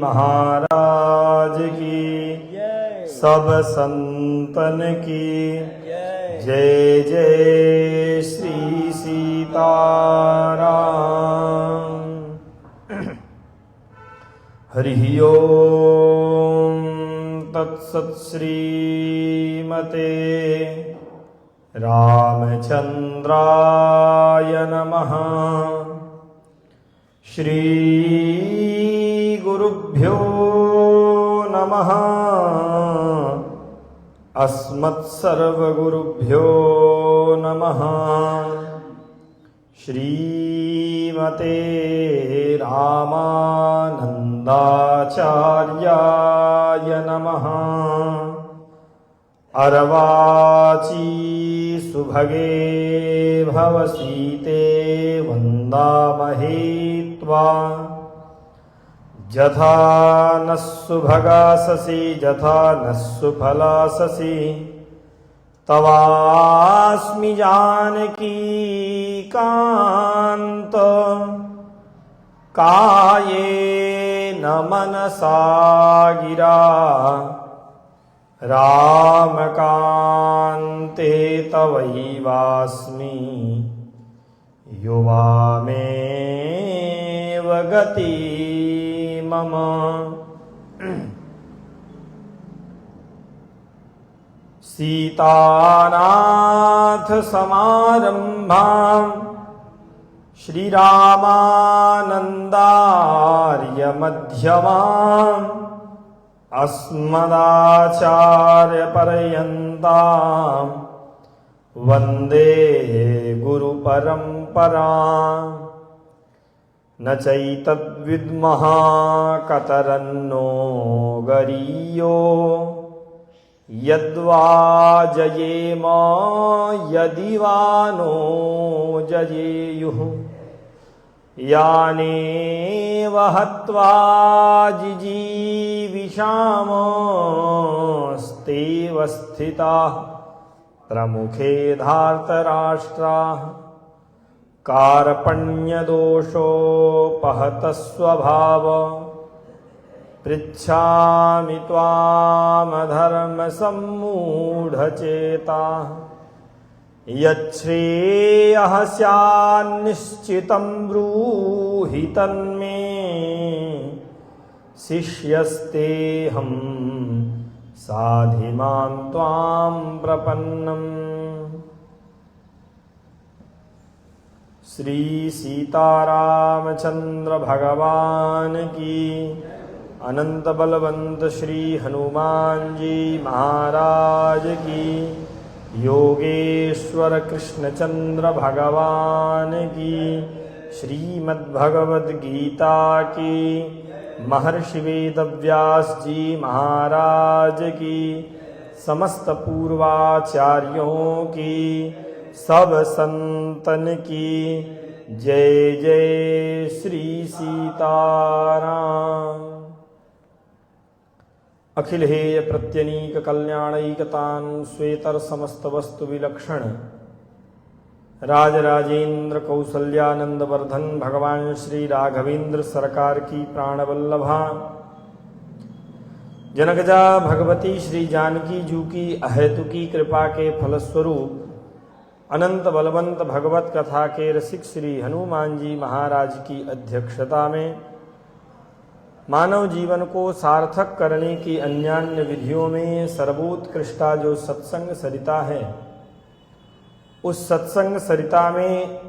महाराज की, सब संतन की जय। जय श्री सीताराम। हरि ओम तत्सत्। श्रीमते रामचंद्राय नमः। श्री गुरुभ्यो नमः। अस्मत्सर्वगुरुभ्यो नमः। श्रीमते रामानन्दाचार्याय नमः। अर्वाची सुभगे भवसीते वन्दामहे त्वा। जथा नः सुभगाससि जथा नः सुफलाससि, तवास्मि जानकी कान्त। कायेन मनसा गिरा रामकान्ते तवैवास्मि। युवा मेव गति मम। सीतानाथ समारम्भाम् श्रीरामानन्दार्य मध्यमाम्। अस्मदाचार्यपर्यन्ताम् वन्दे गुरुपरम्पराम्। न चैतद्विद्मः कतरन्नो गरीयो, यद्वा जयेम यदि वा नो जयेयुः। यानेव हत्वा जिजीविषामस्तेव स्थिताः प्रमुखे धार्तराष्ट्राः। कार्पण्यदोषोपहतः स्वभाव, पृच्छामि त्वामधर्मसम्मूढचेताः। यच्छ्रेयः स्यान्निश्चितं ब्रूहि तन्मे, शिष्यस्तेऽहं साधिमां त्वां प्रपन्नम्। श्री सीतारामचंद्र भगवान की, अनंत बलवंत श्री हनुमान जी महाराज की, योगेश्वर कृष्णचंद्र भगवान की, श्रीमद्भगवद गीता की, महर्षि वेदव्यास जी महाराज की, समस्त पूर्वाचार्यों की, सब संतन की जय। जय श्री सीताराम। अखिल हेय प्रत्यनीक कल्याणैकतान श्वेतर समस्त वस्तु विलक्षण, राजराजेंद्र कौसल्यानंद वर्धन भगवान श्री राघवेंद्र सरकार की प्राणवल्लभा, जनकजा भगवती श्री जानकी जू की अहेतुकी कृपा के फलस्वरूप अनंत बलवंत भगवत कथा के रसिक श्री हनुमान जी महाराज की अध्यक्षता में मानव जीवन को सार्थक करने की अन्यान्य विधियों में सर्वोत्कृष्टा जो सत्संग सरिता है, उस सत्संग सरिता में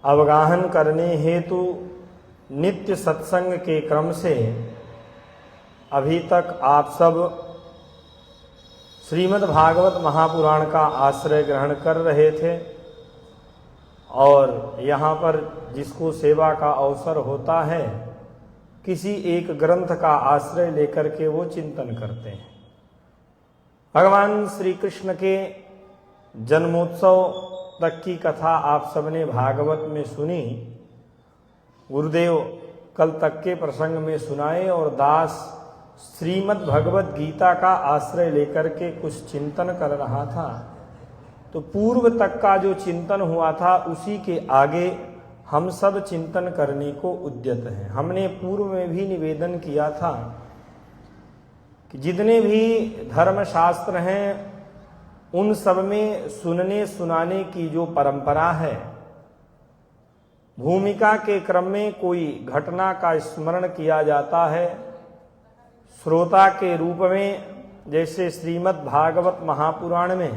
अवगाहन करने हेतु नित्य सत्संग के क्रम से अभी तक आप सब श्रीमद् भागवत महापुराण का आश्रय ग्रहण कर रहे थे और यहाँ पर जिसको सेवा का अवसर होता है किसी एक ग्रंथ का आश्रय लेकर के वो चिंतन करते हैं। भगवान श्री कृष्ण के जन्मोत्सव तक की कथा आप सबने भागवत में सुनी। गुरुदेव कल तक के प्रसंग में सुनाए और दास श्रीमद् भगवत गीता का आश्रय लेकर के कुछ चिंतन कर रहा था। तो पूर्व तक का जो चिंतन हुआ था उसी के आगे हम सब चिंतन करने को उद्यत हैं। हमने पूर्व में भी निवेदन किया था कि जितने भी धर्मशास्त्र हैं उन सब में सुनने सुनाने की जो परंपरा है, भूमिका के क्रम में कोई घटना का स्मरण किया जाता है, श्रोता के रूप में, जैसे श्रीमद् भागवत महापुराण में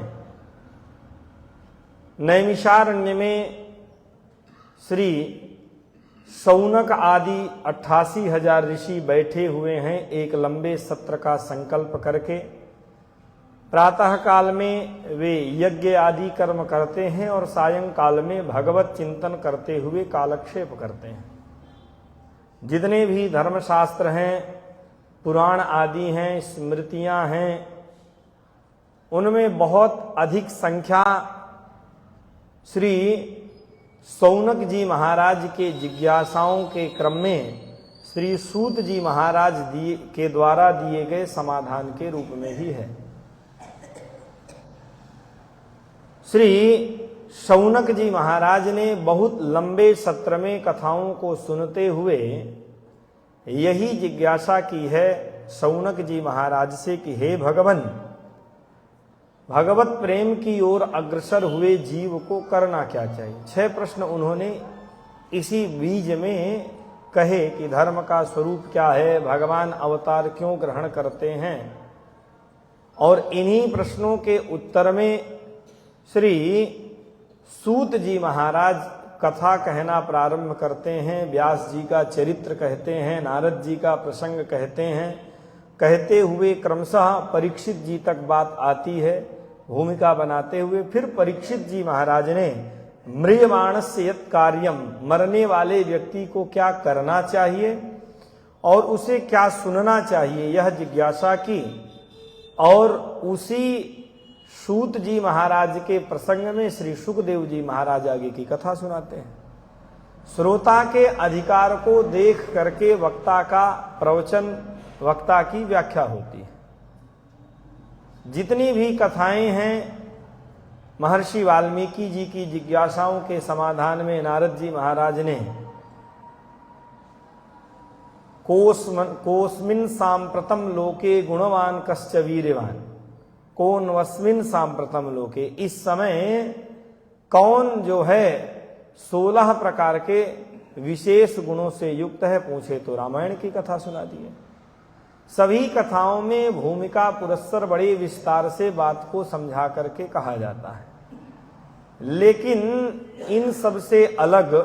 नैमिषारण्य में श्री शौनक आदि 88,000 ऋषि बैठे हुए हैं एक लंबे सत्र का संकल्प करके। प्रातः काल में वे यज्ञ आदि कर्म करते हैं और सायंकाल में भगवत चिंतन करते हुए कालक्षेप करते हैं। जितने भी धर्मशास्त्र हैं, पुराण आदि हैं, स्मृतियां हैं, उनमें बहुत अधिक संख्या श्री शौनक जी महाराज के जिज्ञासाओं के क्रम में श्री सूत जी महाराज के द्वारा दिए गए समाधान के रूप में ही है। श्री शौनक जी महाराज ने बहुत लंबे सत्र में कथाओं को सुनते हुए यही जिज्ञासा की है शौनक जी महाराज से कि हे भगवान, भगवत प्रेम की ओर अग्रसर हुए जीव को करना क्या चाहिए। 6 प्रश्न उन्होंने इसी बीज में कहे कि धर्म का स्वरूप क्या है, भगवान अवतार क्यों ग्रहण करते हैं। और इन्हीं प्रश्नों के उत्तर में श्री सूत जी महाराज कथा कहना प्रारंभ करते हैं, व्यास जी का चरित्र कहते हैं, नारद जी का प्रसंग कहते हैं। कहते हुए क्रमशः परीक्षित जी तक बात आती है। भूमिका बनाते हुए फिर परीक्षित जी महाराज ने म्रियमाणस्य यत् कार्यम, मरने वाले व्यक्ति को क्या करना चाहिए और उसे क्या सुनना चाहिए, यह जिज्ञासा की। और उसी सूत जी महाराज के प्रसंग में श्री सुखदेव जी महाराज आगे की कथा सुनाते हैं। श्रोता के अधिकार को देख करके वक्ता का प्रवचन, वक्ता की व्याख्या होती है। जितनी भी कथाएं हैं, महर्षि वाल्मीकि जी की जिज्ञासाओं के समाधान में नारद जी महाराज ने कोस्मिन् सांप्रतम लोके गुणवान कश्च वीर्यवान, कौन वस्मिन् सांप्रतम लोके, इस समय कौन जो है 16 प्रकार के विशेष गुणों से युक्त है, पूछे तो रामायण की कथा सुना दी है। सभी कथाओं में भूमिका पुरस्सर बड़े विस्तार से बात को समझा करके कहा जाता है। लेकिन इन सब से अलग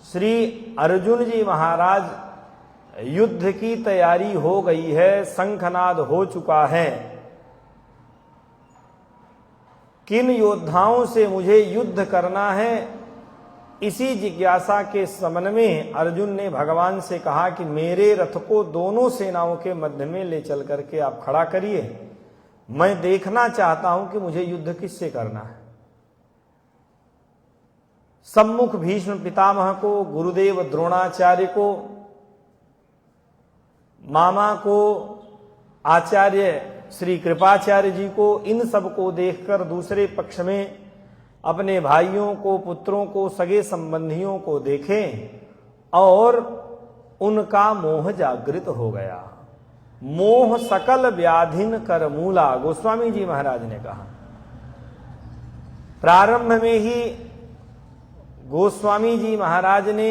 श्री अर्जुन जी महाराज युद्ध की तैयारी हो गई है, शंखनाद हो चुका है, किन योद्धाओं से मुझे युद्ध करना है, इसी जिज्ञासा के समन में अर्जुन ने भगवान से कहा कि मेरे रथ को दोनों सेनाओं के मध्य में ले चल करके आप खड़ा करिए, मैं देखना चाहता हूं कि मुझे युद्ध किससे करना है। सम्मुख भीष्म पितामह को, गुरुदेव द्रोणाचार्य को, मामा को, आचार्य श्री कृपाचार्य जी को, इन सब को देखकर दूसरे पक्ष में अपने भाइयों को, पुत्रों को, सगे संबंधियों को देखें और उनका मोह जागृत हो गया। मोह सकल व्याधिन कर मूला, गोस्वामी जी महाराज ने कहा। प्रारंभ में ही गोस्वामी जी महाराज ने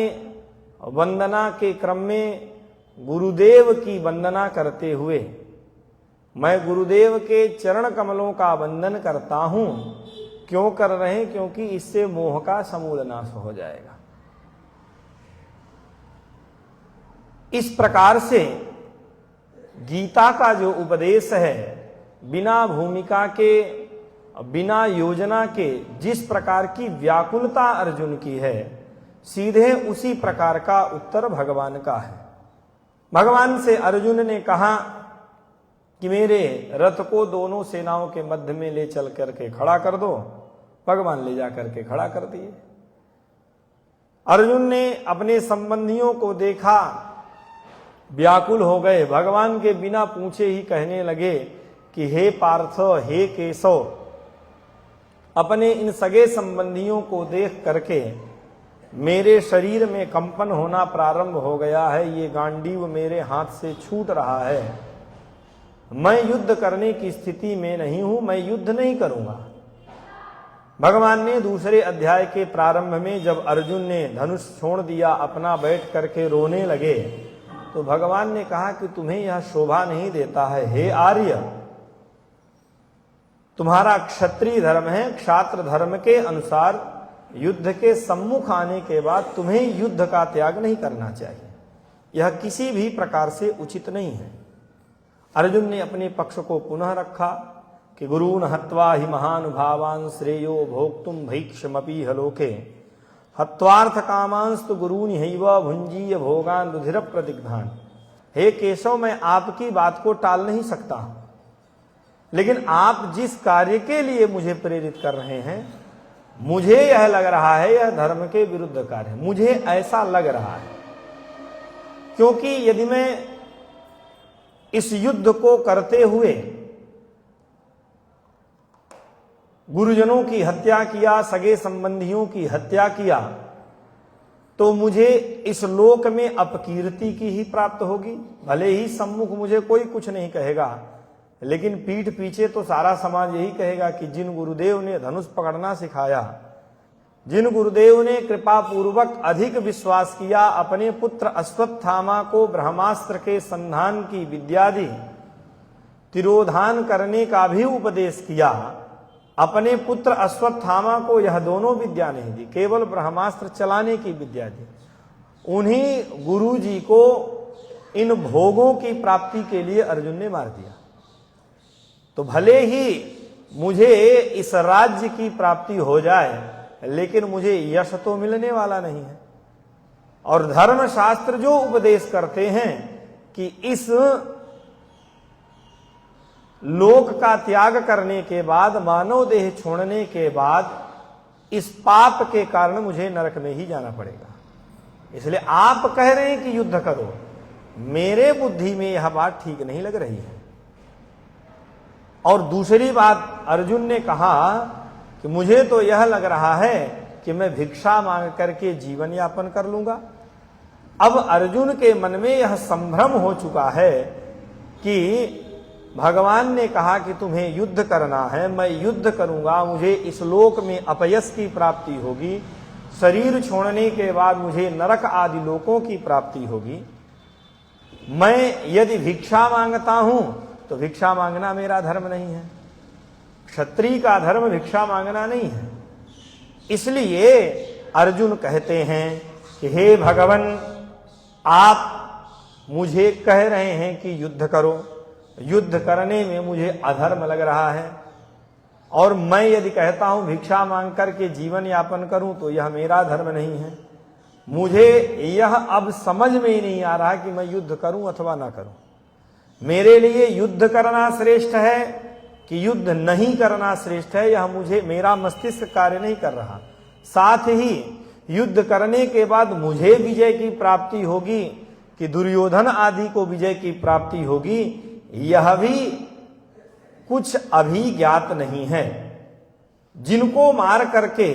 वंदना के क्रम में गुरुदेव की वंदना करते हुए, मैं गुरुदेव के चरण कमलों का वंदन करता हूं, क्यों कर रहे हैं, क्योंकि इससे मोह का समूल नाश हो जाएगा। इस प्रकार से गीता का जो उपदेश है, बिना भूमिका के, बिना योजना के जिस प्रकार की व्याकुलता अर्जुन की है, सीधे उसी प्रकार का उत्तर भगवान का है। भगवान से अर्जुन ने कहा कि मेरे रथ को दोनों सेनाओं के मध्य में ले चल करके खड़ा कर दो। भगवान ले जा करके खड़ा कर दिए। अर्जुन ने अपने संबंधियों को देखा, व्याकुल हो गए, भगवान के बिना पूछे ही कहने लगे कि हे पार्थ, हे केशव, अपने इन सगे संबंधियों को देख करके मेरे शरीर में कंपन होना प्रारंभ हो गया है, ये गांडीव मेरे हाथ से छूट रहा है, मैं युद्ध करने की स्थिति में नहीं हूं, मैं युद्ध नहीं करूंगा। भगवान ने दूसरे अध्याय के प्रारंभ में जब अर्जुन ने धनुष छोड़ दिया, अपना बैठ करके रोने लगे, तो भगवान ने कहा कि तुम्हें यह शोभा नहीं देता है, हे आर्य, तुम्हारा क्षत्रिय धर्म है, क्षात्र धर्म के अनुसार युद्ध के सम्मुख आने के बाद तुम्हें युद्ध का त्याग नहीं करना चाहिए, यह किसी भी प्रकार से उचित नहीं है। अर्जुन ने अपने पक्ष को पुनः रखा कि गुरून् हत्वा हि महानुभावान् श्रेयो भोक्तुम भैक्षमपि हलोके हत्वार्थ कामांस्तु गुरून् हैव भुंजीय भोगान् रुधिर प्रतिग्धान। हे केशव, मैं आपकी बात को टाल नहीं सकता, लेकिन आप जिस कार्य के लिए मुझे प्रेरित कर रहे हैं, मुझे यह लग रहा है यह धर्म के विरुद्ध कार्य है, मुझे ऐसा लग रहा है। क्योंकि यदि मैं इस युद्ध को करते हुए गुरुजनों की हत्या किया, सगे संबंधियों की हत्या किया, तो मुझे इस लोक में अपकीर्ति की ही प्राप्त होगी। भले ही सम्मुख मुझे कोई कुछ नहीं कहेगा, लेकिन पीठ पीछे तो सारा समाज यही कहेगा कि जिन गुरुदेव ने धनुष पकड़ना सिखाया, जिन गुरुदेव ने कृपा पूर्वक अधिक विश्वास किया, अपने पुत्र अश्वत्थामा को ब्रह्मास्त्र के संधान की विद्या दी, तिरोधान करने का भी उपदेश किया, अपने पुत्र अश्वत्थामा को यह दोनों विद्या नहीं दी, केवल ब्रह्मास्त्र चलाने की विद्या दी। उन्हीं गुरु जी को इन भोगों की प्राप्ति के लिए अर्जुन ने मार दिया। तो भले ही मुझे इस राज्य की प्राप्ति हो जाए, लेकिन मुझे यश तो मिलने वाला नहीं है। और धर्मशास्त्र जो उपदेश करते हैं कि इस लोक का त्याग करने के बाद, मानव देह छोड़ने के बाद, इस पाप के कारण मुझे नरक में ही जाना पड़ेगा। इसलिए आप कह रहे हैं कि युद्ध करो, मेरे बुद्धि में यह बात ठीक नहीं लग रही है। और दूसरी बात, अर्जुन ने कहा कि मुझे तो यह लग रहा है कि मैं भिक्षा मांग करके जीवन यापन कर लूंगा। अब अर्जुन के मन में यह संभ्रम हो चुका है कि भगवान ने कहा कि तुम्हें युद्ध करना है, मैं युद्ध करूंगा, मुझे इस लोक में अपयश की प्राप्ति होगी, शरीर छोड़ने के बाद मुझे नरक आदि लोकों की प्राप्ति होगी। मैं यदि भिक्षा मांगता हूं तो भिक्षा मांगना मेरा धर्म नहीं है, क्षत्रिय का धर्म भिक्षा मांगना नहीं है। इसलिए अर्जुन कहते हैं कि हे भगवान, आप मुझे कह रहे हैं कि युद्ध करो, युद्ध करने में मुझे अधर्म लग रहा है, और मैं यदि कहता हूं भिक्षा मांग करके जीवन यापन करूं तो यह मेरा धर्म नहीं है। मुझे यह अब समझ में ही नहीं आ रहा कि मैं युद्ध करूं अथवा ना करूं। मेरे लिए युद्ध करना श्रेष्ठ है कि युद्ध नहीं करना श्रेष्ठ है, यह मुझे, मेरा मस्तिष्क कार्य नहीं कर रहा। साथ ही युद्ध करने के बाद मुझे विजय की प्राप्ति होगी कि दुर्योधन आदि को विजय की प्राप्ति होगी, यह भी कुछ अभी ज्ञात नहीं है। जिनको मार करके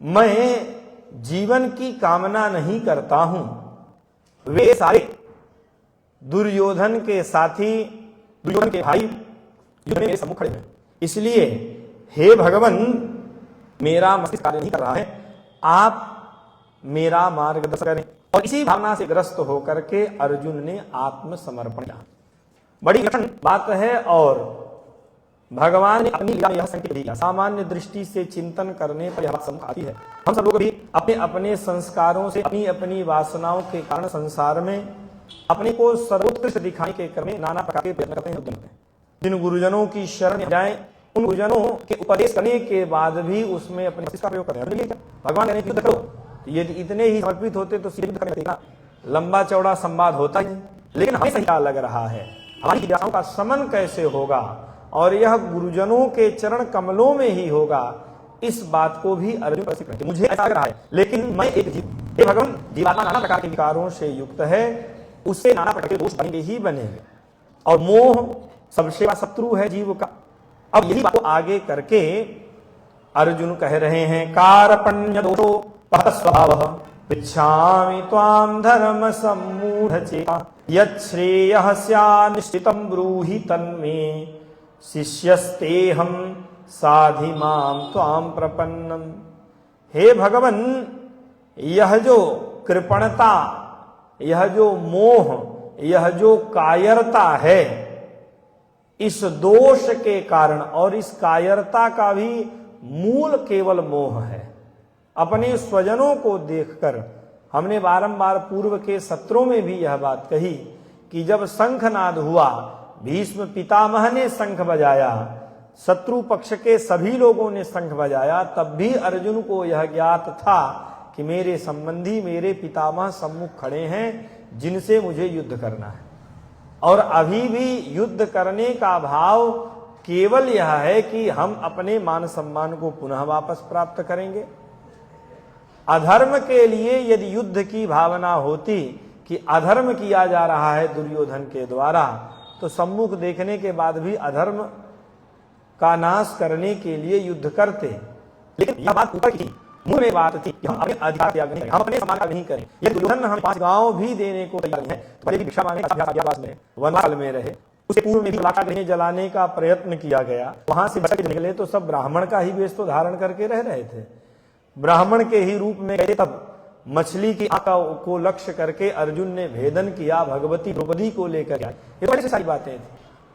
मैं जीवन की कामना नहीं करता हूं, वे सारे दुर्योधन के साथी, दुर्योधन के भाई युद्ध में मेरे सम्मुख खड़े हैं। इसलिए हे भगवान, मेरा मस्तिष्क कार्य नहीं कर रहा है, आप मेरा मार्गदर्शन करें। और इसी भावना से ग्रस्त होकर के अर्जुन ने आत्मसमर्पण किया। बड़ी कठिन बात है, और भगवान ने अपनी लीला में यह संकेत दिया। सामान्य दृष्टि से चिंतन करने पर यह बात समझ आती है। हम सब लोग भी अपने अपने संस्कारों से, अपनी अपनी वासनाओं के कारण संसार में अपने को सर्वोत्कृष्ट दिखाने के क्रम में नाना प्रकार के प्रयत्न करते हैं। जिन गुरुजनों की शरण जाएं, उन गुरुजनों के उपदेश करने के बाद भी उसमें अपने मस्तिष्क का प्रयोग करते हैं। भगवान कहने युद्ध करो, यदि इतने ही समर्पित होते तो युद्ध करने का लंबा चौड़ा संवाद होता ही। लेकिन हमें सही लग रहा है, हमारी जिज्ञासाओं का शमन कैसे होगा, और यह गुरुजनों के चरण कमलों में ही होगा, इस बात को भी अर्जुन प्रसिद्ध करते। मुझे ऐसा लग रहा है, लेकिन मैं एक जीव, हे भगवान, जीवात्मा नाना प्रकार के विकारों से युक्त है, उससे नाना प्रकार के दोष बनेंगे ही बनेंगे, और मोह सबसे बड़ा शत्रु है जीव का। अब यही बात को आगे करके अर्जुन कह रहे हैं, कारपण्य दोषो स्वभावः पृच्छामि त्वां धर्म सम्मूढचेता यच्छ्रेयः स्यात् निश्चितं ब्रूहि तन्मे शिष्यस्तेहं साधि मां त्वां प्रपन्नम। हे भगवन, यह जो कृपणता, यह जो मोह, यह जो कायरता है, इस दोष के कारण, और इस कायरता का भी मूल केवल मोह है। अपने स्वजनों को देखकर हमने बारंबार पूर्व के सत्रों में भी यह बात कही कि जब शंखनाद हुआ, भीष्म पितामह ने शंख बजाया, शत्रु पक्ष के सभी लोगों ने शंख बजाया, तब भी अर्जुन को यह ज्ञात था कि मेरे संबंधी, मेरे पितामह सम्मुख खड़े हैं जिनसे मुझे युद्ध करना है। और अभी भी युद्ध करने का भाव केवल यह है कि हम अपने मान सम्मान को पुनः वापस प्राप्त करेंगे। अधर्म के लिए यदि युद्ध की भावना होती कि अधर्म किया जा रहा है दुर्योधन के द्वारा, तो सम्मुख देखने के बाद भी अधर्म का नाश करने के लिए युद्ध करते। लेकिन यह बात ऊपर की, मूल में बात थी कि हम अपने अधिकार त्याग नहीं करें, हम अपने सम्मान का नहीं करें। यदि दुर्योधन हमें 5 गांव भी देने को तैयार है, तो पहले भी भिक्षा मांगने का अभ्यास में वनवास में रहे। उसके पूर्व में भी लाटागृह जलाने का प्रयत्न किया गया, वहां से बच के निकले तो सब ब्राह्मण का ही वेश तो धारण करके रह रहे थे, ब्राह्मण के ही रूप में गए। तब मछली की आंख को लक्ष्य करके अर्जुन ने भेदन किया, भगवती द्रौपदी को लेकर गया। ये बड़ी सारी बातें थी,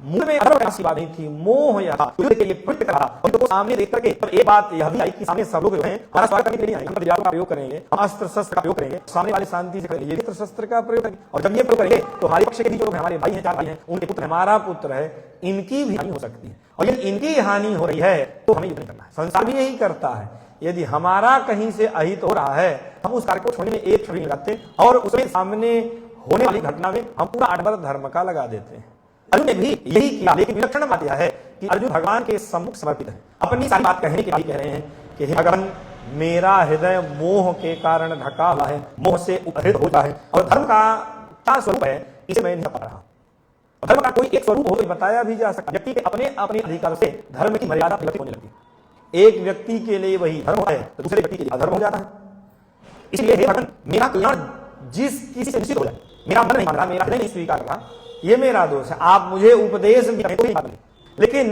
मूल में अधर्म ऐसी बात नहीं थी। मोह यह युद्ध के लिए प्रवृत्त करा, उनको सामने देख करके तब एक बात यह भी आई कि सामने सब लोग हैं, हमारा स्वागत करने के लिए आएंगे, हम हथियारों का प्रयोग करेंगे, हम अस्त्र शस्त्र का प्रयोग करेंगे, सामने वाले शांति से करेंगे, ये अस्त्र शस्त्र का प्रयोग करेंगे। और जब ये प्रयोग करेंगे तो हमारे पक्ष के भी जो लोग हमारे भाई हैं, 4 भाई हैं, उनके पुत्र हमारा पुत्र है, इनकी भी हानि हो सकती है। और यदि इनकी हानि हो रही है तो हमें युद्ध नहीं करना है। संसार भी यही करता है, यदि हमारा कहीं से अहित हो रहा है, हम उस कार्य को छोड़ने में एक क्षण लगाते और उसमें सामने होने वाली घटना में हम पूरा आडंबर धर्म का लगा देते हैं। अर्जुन ने भी यही किया, लेकिन विलक्षण बात यह है कि अर्जुन भगवान के सम्मुख समर्पित है। अपनी सारी बात कहने के बाद कह रहे हैं कि हे भगवान, मेरा हृदय मोह के कारण ढका हुआ है, मोह से उपहृत होता है, और धर्म का क्या स्वरूप है इसे मैं नहीं पा रहा। धर्म का कोई एक स्वरूप हो तो बताया भी जा सकता। व्यक्ति के अपने अपने अधिकार से धर्म की मर्यादा परिवर्तित होने लगती है। एक व्यक्ति के लिए वही धर्म है तो दूसरे व्यक्ति के लिए अधर्म हो जाता है। इसलिए हे भगवान, मेरा कल्याण जिस किसी से निश्चित हो जाए, मेरा मन नहीं मान रहा, मेरा हृदय नहीं स्वीकार रहा, ये मेरा दोष है। आप मुझे उपदेश भी करें तो नहीं बात नहीं, लेकिन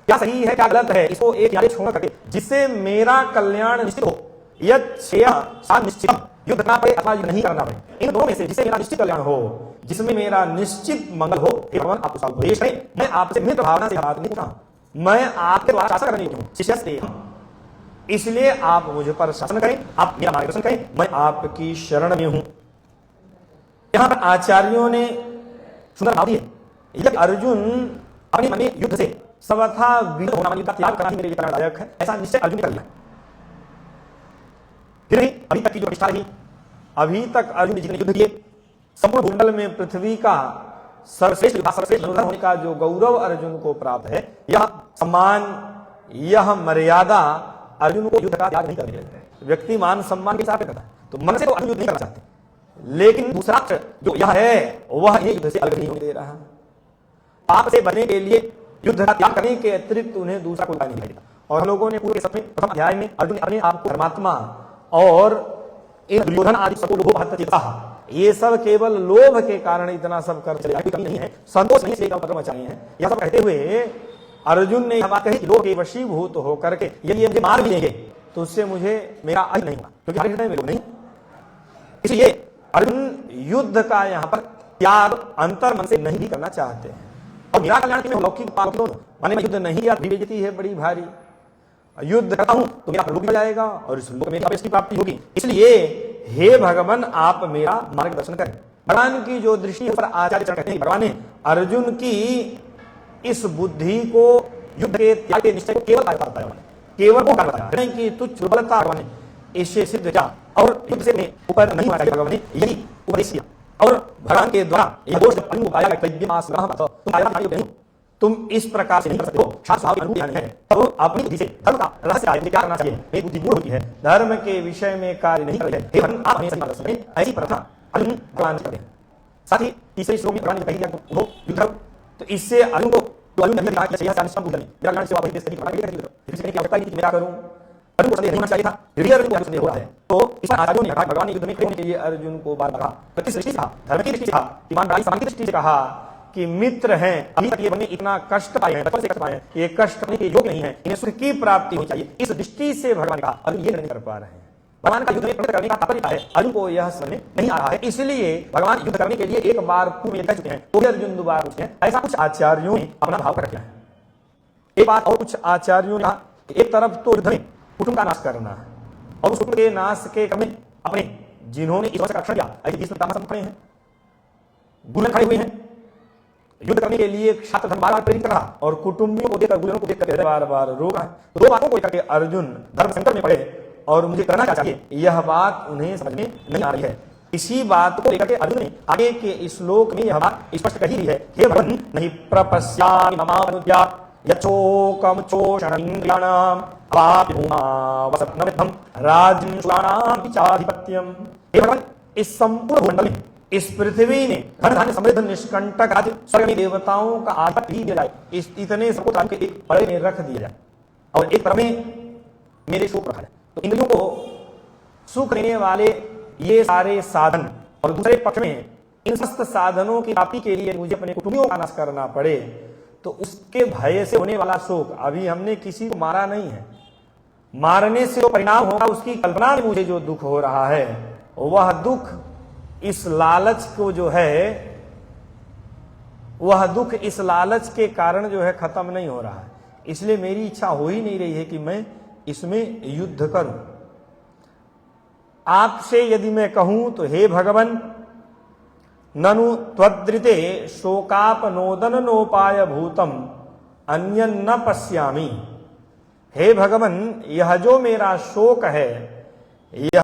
क्या सही है क्या गलत है इसको एक याद छोड़ करके जिससे मेरा कल्याण निश्चित हो, यत् श्रेयः सा निश्चितम, युद्ध करना पड़े अथवा नहीं करना पड़े, इन दोनों में से जिससे मेरा निश्चित कल्याण हो, जिसमें मेरा निश्चित मंगल हो, हे भगवान आप उसका उपदेश करें। मैं आपसे मित्र भावना से बात नहीं पूछा, मैं आपके द्वारा शासन करने हूं, शिष्यस्ते, इसलिए आप मुझ पर शासन करें, आप मेरा मार्गदर्शन करें, मैं आपकी शरण में हूं। यहां पर आचार्यों ने सुंदर भाव दिए, यदि अर्जुन अपने मन में युद्ध से सर्वथा विमुख होना, युद्ध का त्याग करना ही मेरे लिए कल्याणदायक है, ऐसा निश्चय अर्जुन ने कर लिया। फिर भी अभी तक की जो प्रतिष्ठा रही, अभी तक अर्जुन जितने युद्ध किए, संपूर्ण भूमंडल में पृथ्वी का सर्वश्रेष्ठ धनुर्धर होने का जो गौरव अर्जुन को प्राप्त है, यह सम्मान, यह मर्यादा अर्जुन को युद्ध का त्याग नहीं करने देते हैं। व्यक्ति मान सम्मान के साथ करता है, तो मन से तो अर्जुन युद्ध नहीं करना चाहते, लेकिन दूसरा जो यह है वह इन्हें युद्ध से अलग नहीं होने दे रहा। पाप से बचने के लिए युद्ध का त्याग करने के अतिरिक्त उन्हें दूसरा कोई उपाय नहीं दिखाई देता। और हम लोगों ने पूर्व के समय प्रथम अध्याय में अर्जुन ने अपने आप को धर्मात्मा और इन दुर्योधन आदि सबको लोभ चिता, ये सब केवल लोभ के कारण इतना सब कर चले, कोई कमी नहीं है, संतोष नहीं से मचाए हैं। यह सब कहते हुए अर्जुन ने यह बात कही कि लोभ के वशीभूत होकर के यदि मुझे मार भी देंगे तो उससे मुझे मेरा अहित नहीं होगा, क्योंकि हमारे हृदय में लोभ नहीं। इसलिए अर्जुन युद्ध का यहाँ पर त्याग अंतर मन से नहीं भी करना चाहते हैं। और मेरा कल्याण में लौकिक पाप दोनों, माने मैं युद्ध नहीं या बेइज्जती है बड़ी भारी, युद्ध करता हूं तो मेरा लोक भी जाएगा और इस लोक में अपेक्ष की प्राप्ति होगी। इसलिए हे भगवान आप मेरा मार्गदर्शन करें। भगवान की जो दृष्टि पर आचार्य कहते हैं, भगवान ने अर्जुन की इस बुद्धि को युद्ध के त्याग के निश्चय को केवल बताया, केवल वो बताया कि तुच्छ दुर्बलता भगवान ने इससे सिद्ध किया और युद्ध से ऊपर नहीं होना चाहिए। भगवान ने यही उपदेश किया और भगवान के द्वारा यह दोष जब अनुपाया तुम इस प्रकार से नहीं कर सकते हो, शास्त्र अनुभूति है, तब अपनी बुद्धि से धर्म का रहस्य कार्य क्या करना चाहिए, मेरी बुद्धि मूढ़ होती है, धर्म के विषय में कार्य नहीं कर रहे हैं। आप हमें सही मार्गदर्शन करें, ऐसी प्रार्थना अर्जुन भगवान से करते हैं। साथ ही तीसरे श्लोक में भगवान ने कही वो युद्ध, तो इससे अर्जुन को तो अर्जुन ने कहा कि मेरा कल्याण से वापस करने की आवश्यकता नहीं थी कि मेरा करूं, अर्जुन को संदेह नहीं होना चाहिए था, यदि अर्जुन को संदेह हो रहा है तो इस पर आचार्यों ने कहा, भगवान ने युद्ध में खड़े होने के लिए अर्जुन को बार बार कहा, किस दृष्टि से कहा? धर्म की दृष्टि से कहा, ईमानदारी समाज की दृष्टि से कहा कि मित्र हैं, अभी तक ये बंदे इतना कष्ट पाए हैं, बचपन से कष्ट पाए हैं, ये कष्ट करने के योग्य नहीं है, इन्हें सुख की प्राप्ति होनी चाहिए। इस दृष्टि से भगवान ने कहा, अर्जुन ये नहीं कर पा रहे हैं। भगवान का युद्ध में प्रकट करने का तात्पर्य है, अर्जुन को यह समझ में नहीं आ रहा है, इसलिए भगवान युद्ध करने के लिए एक बार पूर्व में कह चुके हैं, तो भी अर्जुन दोबारा पूछते हैं। ऐसा कुछ आचार्यों ने अपना भाव प्रकट किया है। एक बात और कुछ आचार्यों ने कहा, एक तरफ तो युद्ध में कुटुंब का नाश करना है, और उस कुटुंब के नाश के क्रम में अपने जिन्होंने इस वर्ष का रक्षण किया, ऐसे 20 पितामह खड़े हैं, गुरु खड़े हुए हैं, युद्ध करने के लिए छात्र धर्म बार बार प्रेरित कर रहा, और कुटुंबियों को देखकर, गुरुओं को देखकर बार बार रोक रहा है। तो दो बातों को लेकर अर्जुन धर्म संकट में पड़े और मुझे करना क्या चाहिए, यह बात उन्हें समझ में नहीं आ रही है। इसी बात को लेकर के अर्जुन ने आगे के श्लोक में यह बात स्पष्ट कही है, हे भगवन् नहीं प्रपश्यामि ममानुज्ञा यचोकम चोषणेन्द्रियाणाम अवापि भूमा वसत्नमिद्धं राज्यं सुराणां विचाधिपत्यम्। हे भगवान, इस संपूर्ण भूमंडल में, इस पृथ्वी में धन धान्य समृद्ध निष्कंटक राज्य, स्वर्ग में देवताओं का आधिपत्य ही दिया जाए, इस इतने सबको तान के एक पड़े में रख दिया जाए, और एक तरफ में मेरे सुख रखा जाए। तो इंद्रियों को सुख देने वाले ये सारे साधन, और दूसरे पक्ष में इन समस्त साधनों की प्राप्ति के लिए मुझे अपने कुटुंबियों का नाश करना पड़े, तो उसके भय से होने वाला शोक, अभी हमने किसी को मारा नहीं है, मारने से जो परिणाम होगा उसकी कल्पना में मुझे जो दुख हो रहा है, वह दुख इस लालच को जो है, वह दुख इस लालच के कारण जो है खत्म नहीं हो रहा है। इसलिए मेरी इच्छा हो ही नहीं रही है कि मैं इसमें युद्ध करूं। आपसे यदि मैं कहूं तो हे भगवन, ननु त्वद्रिते शोकापनोदनोपाय भूतम अन्यं न पश्यामि। हे भगवन, यह जो मेरा शोक है, यह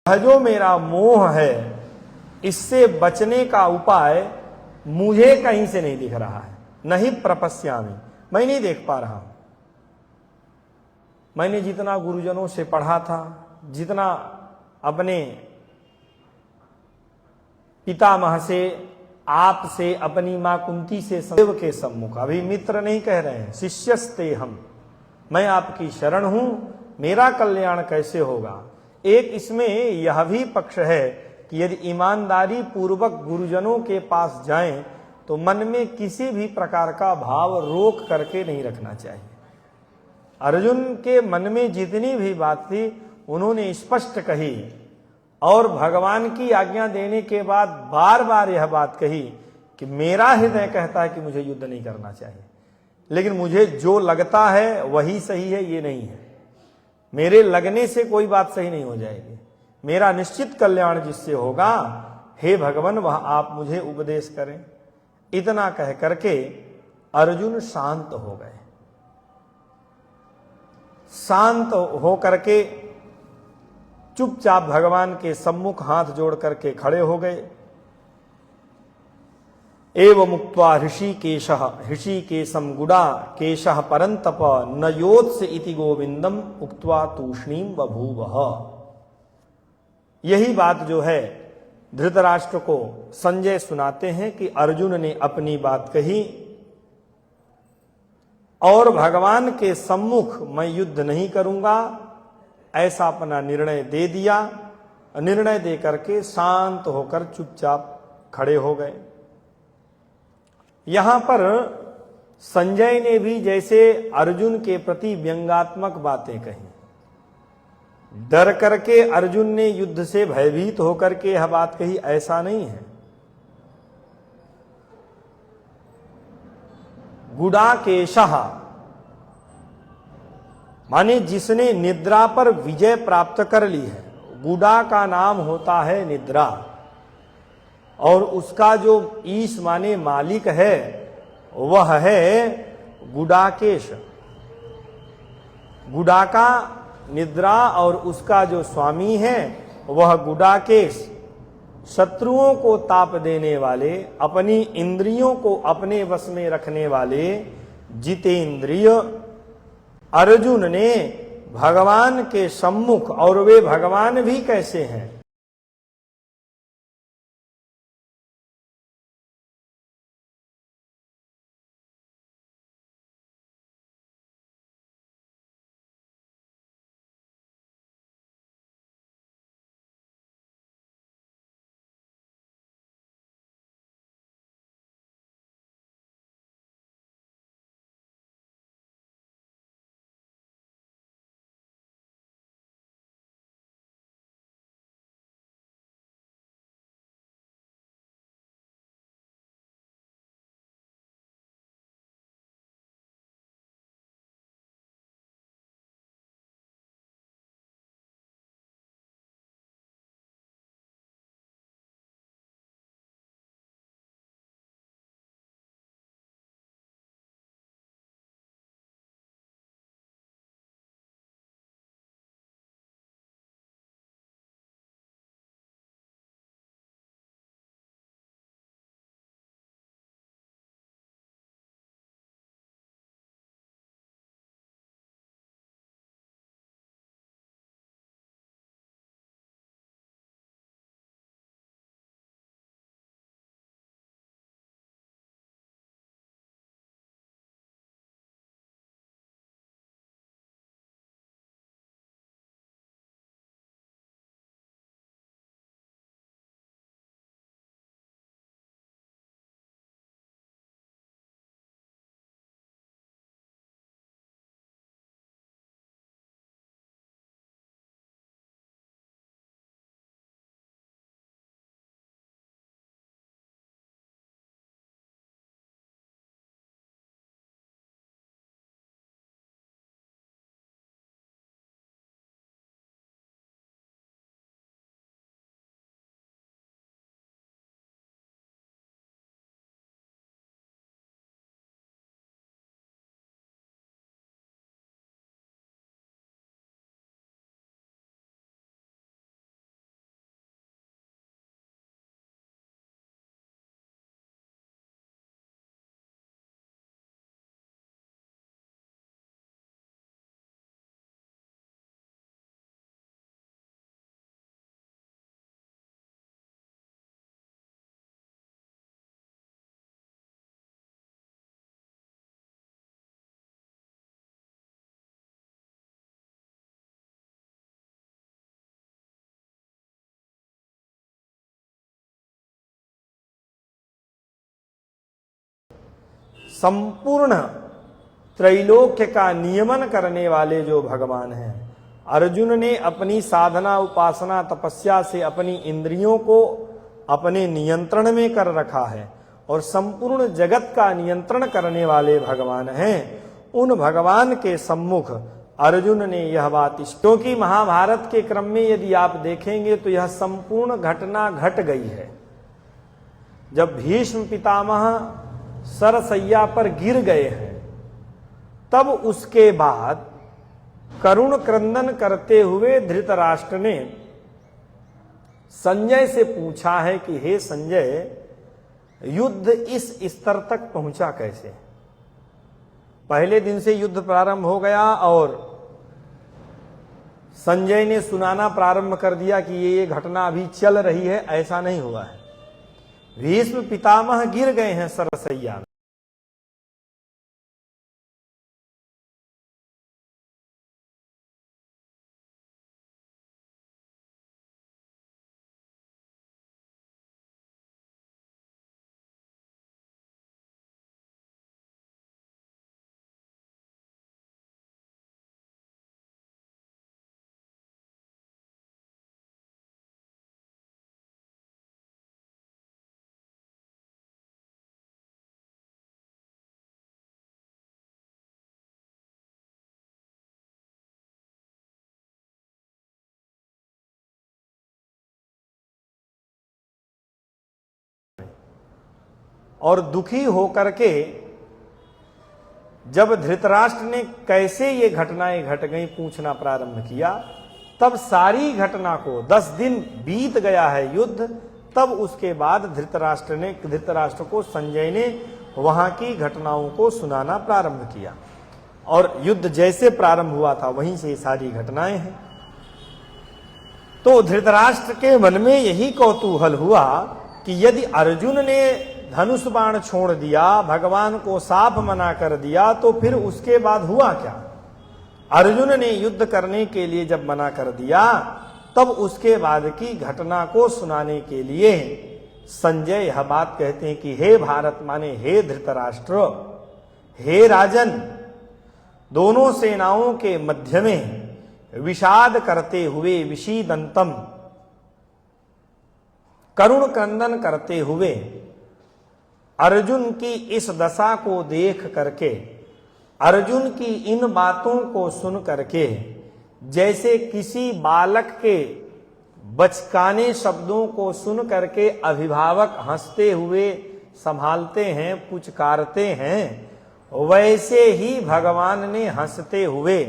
यह जो मेरा मोह है, इससे बचने का उपाय मुझे कहीं से नहीं दिख रहा है। नहीं प्रपश्यामि, मैं नहीं देख पा रहा हूं। मैंने जितना गुरुजनों से पढ़ा था, जितना अपने पितामह से, आप से, अपनी मां कुंती से, देव के सम्मुख, अभी मित्र नहीं कह रहे हैं, शिष्यस्ते हम, मैं आपकी शरण हूं, मेरा कल्याण कैसे होगा। एक इसमें यह भी पक्ष है कि यदि ईमानदारी पूर्वक गुरुजनों के पास जाएं तो मन में किसी भी प्रकार का भाव रोक करके नहीं रखना चाहिए। अर्जुन के मन में जितनी भी बात थी उन्होंने स्पष्ट कही, और भगवान की आज्ञा देने के बाद बार बार यह बात कही कि मेरा हृदय कहता है कि मुझे युद्ध नहीं करना चाहिए, लेकिन मुझे जो लगता है वही सही है, ये नहीं है। मेरे लगने से कोई बात सही नहीं हो जाएगी। मेरा निश्चित कल्याण जिससे होगा, हे भगवान वह आप मुझे उपदेश करें। इतना कह करके अर्जुन शांत हो गए। शांत हो करके चुपचाप भगवान के सम्मुख हाथ जोड़ करके खड़े हो गए। एवं मुक्त्वा ऋषिकेशं गुडा केशः परंतप न योत्स इति गोविंदम उक्त्वा तूष्णीम बभूवः। यही बात जो है धृतराष्ट्र को संजय सुनाते हैं कि अर्जुन ने अपनी बात कही और भगवान के सम्मुख मैं युद्ध नहीं करूंगा, ऐसा अपना निर्णय दे दिया। निर्णय दे करके शांत होकर चुपचाप खड़े हो गए। यहां पर संजय ने भी जैसे अर्जुन के प्रति व्यंग्यात्मक बातें कही। डर करके अर्जुन ने युद्ध से भयभीत होकर के यह बात कही, ऐसा नहीं है। गुडाकेशः माने जिसने निद्रा पर विजय प्राप्त कर ली है। गुडा का नाम होता है निद्रा, और उसका जो ईश माने मालिक है वह है गुडाकेश। गुडाका निद्रा और उसका जो स्वामी है वह गुडाकेश। शत्रुओं को ताप देने वाले, अपनी इंद्रियों को अपने वश में रखने वाले जितेंद्रिय अर्जुन ने भगवान के सम्मुख, और वे भगवान भी कैसे हैं, संपूर्ण त्रैलोक्य का नियमन करने वाले जो भगवान हैं, अर्जुन ने अपनी साधना, उपासना, तपस्या से अपनी इंद्रियों को अपने नियंत्रण में कर रखा है और संपूर्ण जगत का नियंत्रण करने वाले भगवान हैं। उन भगवान के सम्मुख अर्जुन ने यह बात, क्योंकि महाभारत के क्रम में यदि आप देखेंगे तो यह संपूर्ण घटना घट गई है। जब भीष्म पितामह सरसैया पर गिर गए हैं, तब उसके बाद करुण क्रंदन करते हुए धृतराष्ट्र ने संजय से पूछा है कि हे संजय, युद्ध इस स्तर तक पहुंचा कैसे? पहले दिन से युद्ध प्रारंभ हो गया और संजय ने सुनाना प्रारंभ कर दिया कि ये घटना अभी चल रही है। ऐसा नहीं हुआ है। भीष्म पितामह गिर गए हैं सरसैया में। और दुखी होकर के जब धृतराष्ट्र ने कैसे ये घटनाएं घट गई पूछना प्रारंभ किया, तब सारी घटना को 10 दिन बीत गया है युद्ध, तब उसके बाद धृतराष्ट्र को संजय ने वहां की घटनाओं को सुनाना प्रारंभ किया और युद्ध जैसे प्रारंभ हुआ था वहीं से सारी घटनाएं हैं। तो धृतराष्ट्र के मन में यही कौतूहल हुआ कि यदि अर्जुन ने धनुष बाण छोड़ दिया, भगवान को साफ मना कर दिया, तो फिर उसके बाद हुआ क्या? अर्जुन ने युद्ध करने के लिए जब मना कर दिया, तब उसके बाद की घटना को सुनाने के लिए संजय यह बात कहते हैं कि हे भारत, माने हे धृतराष्ट्र, हे राजन, दोनों सेनाओं के मध्य में विषाद करते हुए, विषीदंतम, करुण क्रंदन करते हुए अर्जुन की इस दशा को देख करके, अर्जुन की इन बातों को सुन करके, जैसे किसी बालक के बचकाने शब्दों को सुन करके अभिभावक हंसते हुए संभालते हैं, पुचकारते हैं, वैसे ही भगवान ने हंसते हुए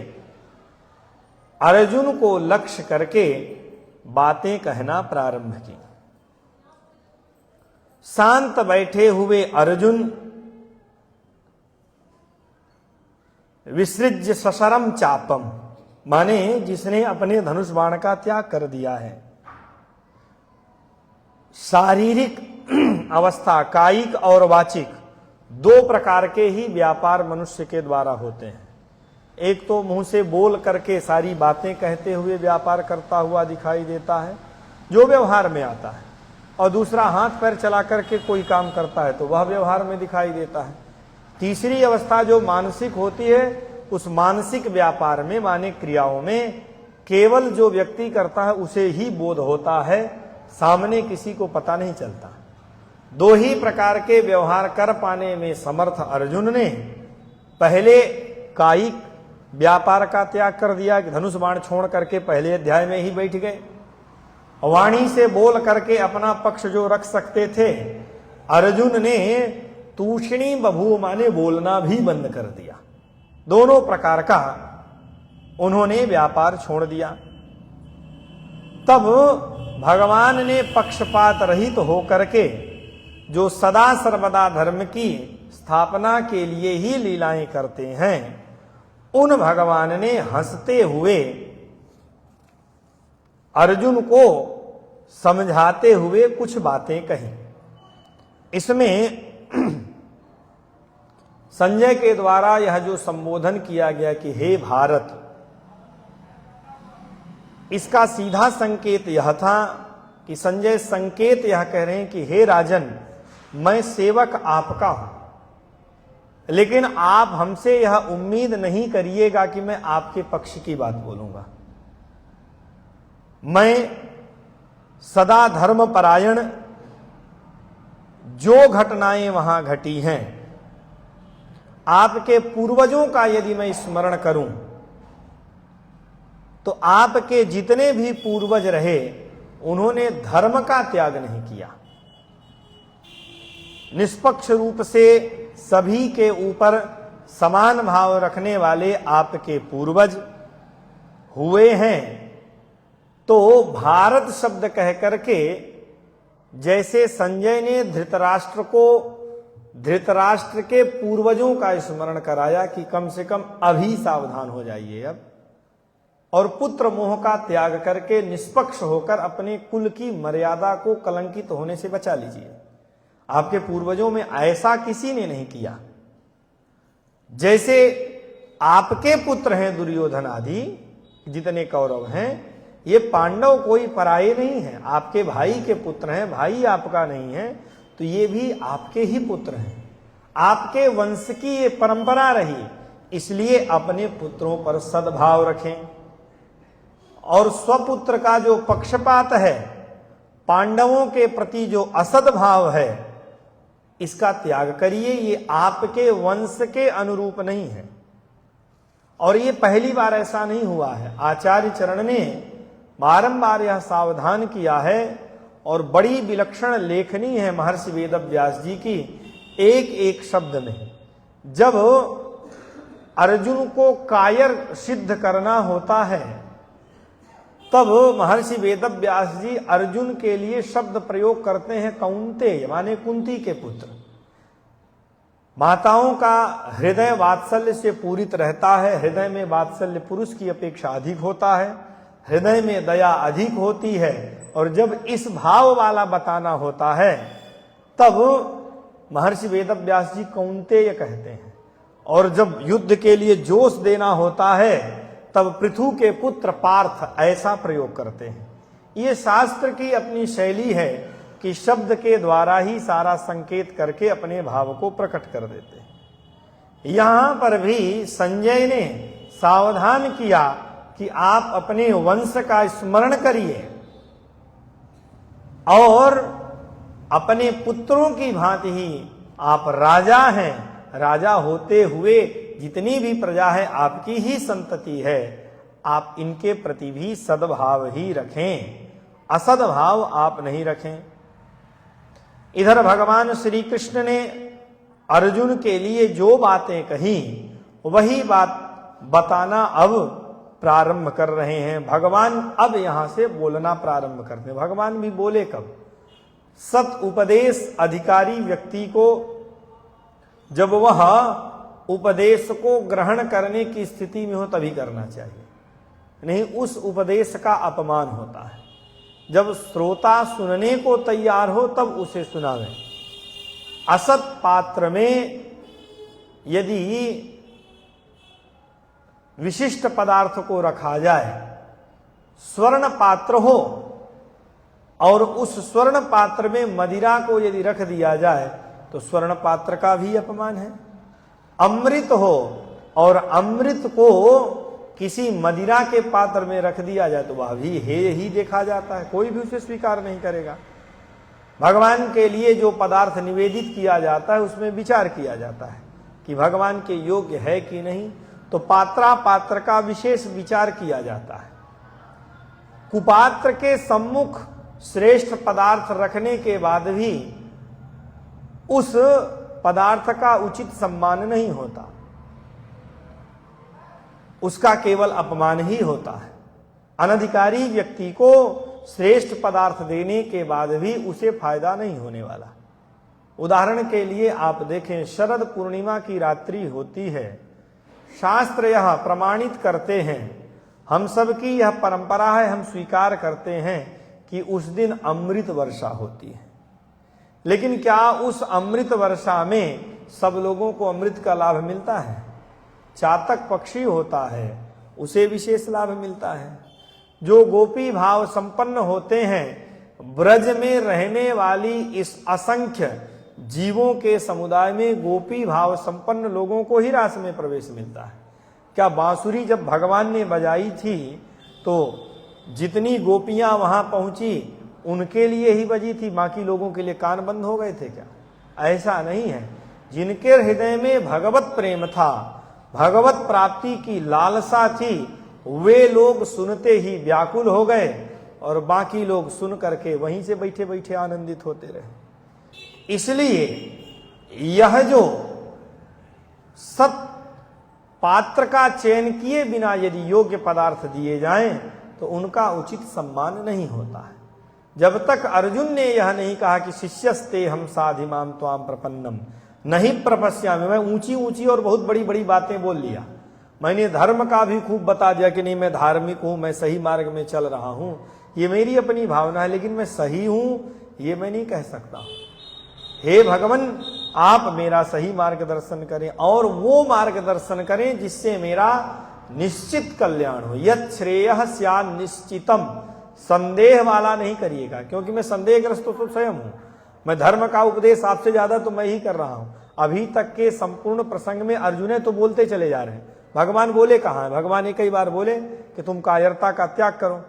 अर्जुन को लक्ष्य करके बातें कहना प्रारंभ की। शांत बैठे हुए अर्जुन विसृज्य सशरम चापम, माने जिसने अपने धनुष बाण का त्याग कर दिया है। शारीरिक अवस्था, कायिक और वाचिक, 2 प्रकार के ही व्यापार मनुष्य के द्वारा होते हैं। एक तो मुंह से बोल करके सारी बातें कहते हुए व्यापार करता हुआ दिखाई देता है, जो व्यवहार में आता है, और दूसरा हाथ पैर चला करके कोई काम करता है तो वह व्यवहार में दिखाई देता है। तीसरी अवस्था जो मानसिक होती है, उस मानसिक व्यापार में, माने क्रियाओं में, केवल जो व्यक्ति करता है उसे ही बोध होता है, सामने किसी को पता नहीं चलता। 2 ही प्रकार के व्यवहार कर पाने में समर्थ अर्जुन ने पहले कायिक व्यापार का त्याग कर दिया कि धनुष बाण छोड़ करके पहले अध्याय में ही बैठ गए। वाणी से बोल करके अपना पक्ष जो रख सकते थे, अर्जुन ने तूष्णी बभू, माने बोलना भी बंद कर दिया। 2 प्रकार का उन्होंने व्यापार छोड़ दिया। तब भगवान ने पक्षपात रहित होकर के जो सदा सर्वदा धर्म की स्थापना के लिए ही लीलाएं करते हैं, उन भगवान ने हंसते हुए अर्जुन को समझाते हुए कुछ बातें कही। इसमें संजय के द्वारा यह जो संबोधन किया गया कि हे भारत, इसका सीधा संकेत यह था कि संजय संकेत यह कह रहे हैं कि हे राजन, मैं सेवक आपका हूं, लेकिन आप हमसे यह उम्मीद नहीं करिएगा कि मैं आपके पक्ष की बात बोलूंगा। मैं सदा धर्मपरायण, जो घटनाएं वहां घटी हैं, आपके पूर्वजों का यदि मैं स्मरण करूं तो आपके जितने भी पूर्वज रहे उन्होंने धर्म का त्याग नहीं किया। निष्पक्ष रूप से सभी के ऊपर समान भाव रखने वाले आपके पूर्वज हुए हैं। तो भारत शब्द कह करके जैसे संजय ने धृतराष्ट्र को धृतराष्ट्र के पूर्वजों का स्मरण कराया कि कम से कम अभी सावधान हो जाइए अब, और पुत्र मोह का त्याग करके निष्पक्ष होकर अपने कुल की मर्यादा को कलंकित होने से बचा लीजिए। आपके पूर्वजों में ऐसा किसी ने नहीं किया। जैसे आपके पुत्र हैं दुर्योधन आदि जितने कौरव हैं, ये पांडव कोई पराये नहीं हैं, आपके भाई के पुत्र हैं, भाई आपका नहीं है, तो ये भी आपके ही पुत्र हैं, आपके वंश की ये परंपरा रही। इसलिए अपने पुत्रों पर सद्भाव रखें और स्वपुत्र का जो पक्षपात है, पांडवों के प्रति जो असद्भाव है, इसका त्याग करिए। ये आपके वंश के अनुरूप नहीं है और ये पहली बार ऐसा नहीं हुआ है। आचार्य चरण ने बारंबार यह सावधान किया है और बड़ी विलक्षण लेखनी है महर्षि वेदव्यास जी की एक एक शब्द में। जब अर्जुन को कायर सिद्ध करना होता है तब महर्षि वेदव्यास जी अर्जुन के लिए शब्द प्रयोग करते हैं कौन्तेय, माने कुंती के पुत्र। माताओं का हृदय वात्सल्य से पूरित रहता है, हृदय में वात्सल्य पुरुष की अपेक्षा अधिक होता है, हृदय में दया अधिक होती है, और जब इस भाव वाला बताना होता है तब महर्षि वेदव्यास जी कौन्तेय कहते हैं। और जब युद्ध के लिए जोश देना होता है तब पृथु के पुत्र पार्थ ऐसा प्रयोग करते हैं। ये शास्त्र की अपनी शैली है कि शब्द के द्वारा ही सारा संकेत करके अपने भाव को प्रकट कर देते हैं। यहां पर भी संजय ने सावधान किया कि आप अपने वंश का स्मरण करिए और अपने पुत्रों की भांति ही आप राजा हैं। राजा होते हुए जितनी भी प्रजा है आपकी ही संतति है, आप इनके प्रति भी सद्भाव ही रखें, असद्भाव आप नहीं रखें। इधर भगवान श्री कृष्ण ने अर्जुन के लिए जो बातें कही वही बात बताना अब प्रारंभ कर रहे हैं। भगवान अब यहां से बोलना प्रारंभ करते हैं। भगवान भी बोले कब? सत उपदेश अधिकारी व्यक्ति को जब वह उपदेश को ग्रहण करने की स्थिति में हो तभी करना चाहिए, नहीं उस उपदेश का अपमान होता है। जब श्रोता सुनने को तैयार हो तब उसे सुनावें। असत पात्र में यदि विशिष्ट पदार्थ को रखा जाए, स्वर्ण पात्र हो और उस स्वर्ण पात्र में मदिरा को यदि रख दिया जाए तो स्वर्ण पात्र का भी अपमान है। अमृत हो और अमृत को किसी मदिरा के पात्र में रख दिया जाए तो वह भी हे ही देखा जाता है, कोई भी उसे स्वीकार नहीं करेगा। भगवान के लिए जो पदार्थ निवेदित किया जाता है उसमें विचार किया जाता है कि भगवान के योग्य है कि नहीं, तो पात्रा पात्र का विशेष विचार किया जाता है। कुपात्र के सम्मुख श्रेष्ठ पदार्थ रखने के बाद भी उस पदार्थ का उचित सम्मान नहीं होता, उसका केवल अपमान ही होता है। अनधिकारी व्यक्ति को श्रेष्ठ पदार्थ देने के बाद भी उसे फायदा नहीं होने वाला। उदाहरण के लिए आप देखें, शरद पूर्णिमा की रात्रि होती है, शास्त्र यह प्रमाणित करते हैं, हम सब की यह परंपरा है, हम स्वीकार करते हैं कि उस दिन अमृत वर्षा होती है। लेकिन क्या उस अमृत वर्षा में सब लोगों को अमृत का लाभ मिलता है? चातक पक्षी होता है उसे विशेष लाभ मिलता है। जो गोपी भाव संपन्न होते हैं, ब्रज में रहने वाली इस असंख्य जीवों के समुदाय में गोपी भाव संपन्न लोगों को ही रास में प्रवेश मिलता है। क्या बांसुरी जब भगवान ने बजाई थी तो जितनी गोपियां वहां पहुंची उनके लिए ही बजी थी, बाकी लोगों के लिए कान बंद हो गए थे क्या? ऐसा नहीं है। जिनके हृदय में भगवत प्रेम था, भगवत प्राप्ति की लालसा थी, वे लोग सुनते ही व्याकुल हो गए और बाकी लोग सुन करके वहीं से बैठे बैठे आनंदित होते रहे। इसलिए यह जो सत पात्र का चयन किए बिना यदि योग्य पदार्थ दिए जाएं तो उनका उचित सम्मान नहीं होता है। जब तक अर्जुन ने यह नहीं कहा कि शिष्यस्ते हम साधिमाम त्वाम प्रपन्नम नहीं प्रपश्यामि, मैं ऊंची ऊंची और बहुत बड़ी बड़ी बातें बोल लिया, मैंने धर्म का भी खूब बता दिया कि नहीं मैं धार्मिक हूं, मैं सही मार्ग में चल रहा हूं, ये मेरी अपनी भावना है, लेकिन मैं सही हूं ये मैं नहीं कह सकता। हे भगवान, आप मेरा सही मार्गदर्शन करें और वो मार्गदर्शन करें जिससे मेरा निश्चित कल्याण हो। यत् श्रेयः स्यात् निश्चितम, संदेह वाला नहीं करिएगा, क्योंकि मैं संदेहग्रस्त तो स्वयं हूं। मैं धर्म का उपदेश आपसे ज्यादा तो मैं ही कर रहा हूं। अभी तक के संपूर्ण प्रसंग में अर्जुन तो बोलते चले जा रहे हैं, भगवान बोले कहां है? भगवान ने कई बार बोले कि तुम कायरता का त्याग करो,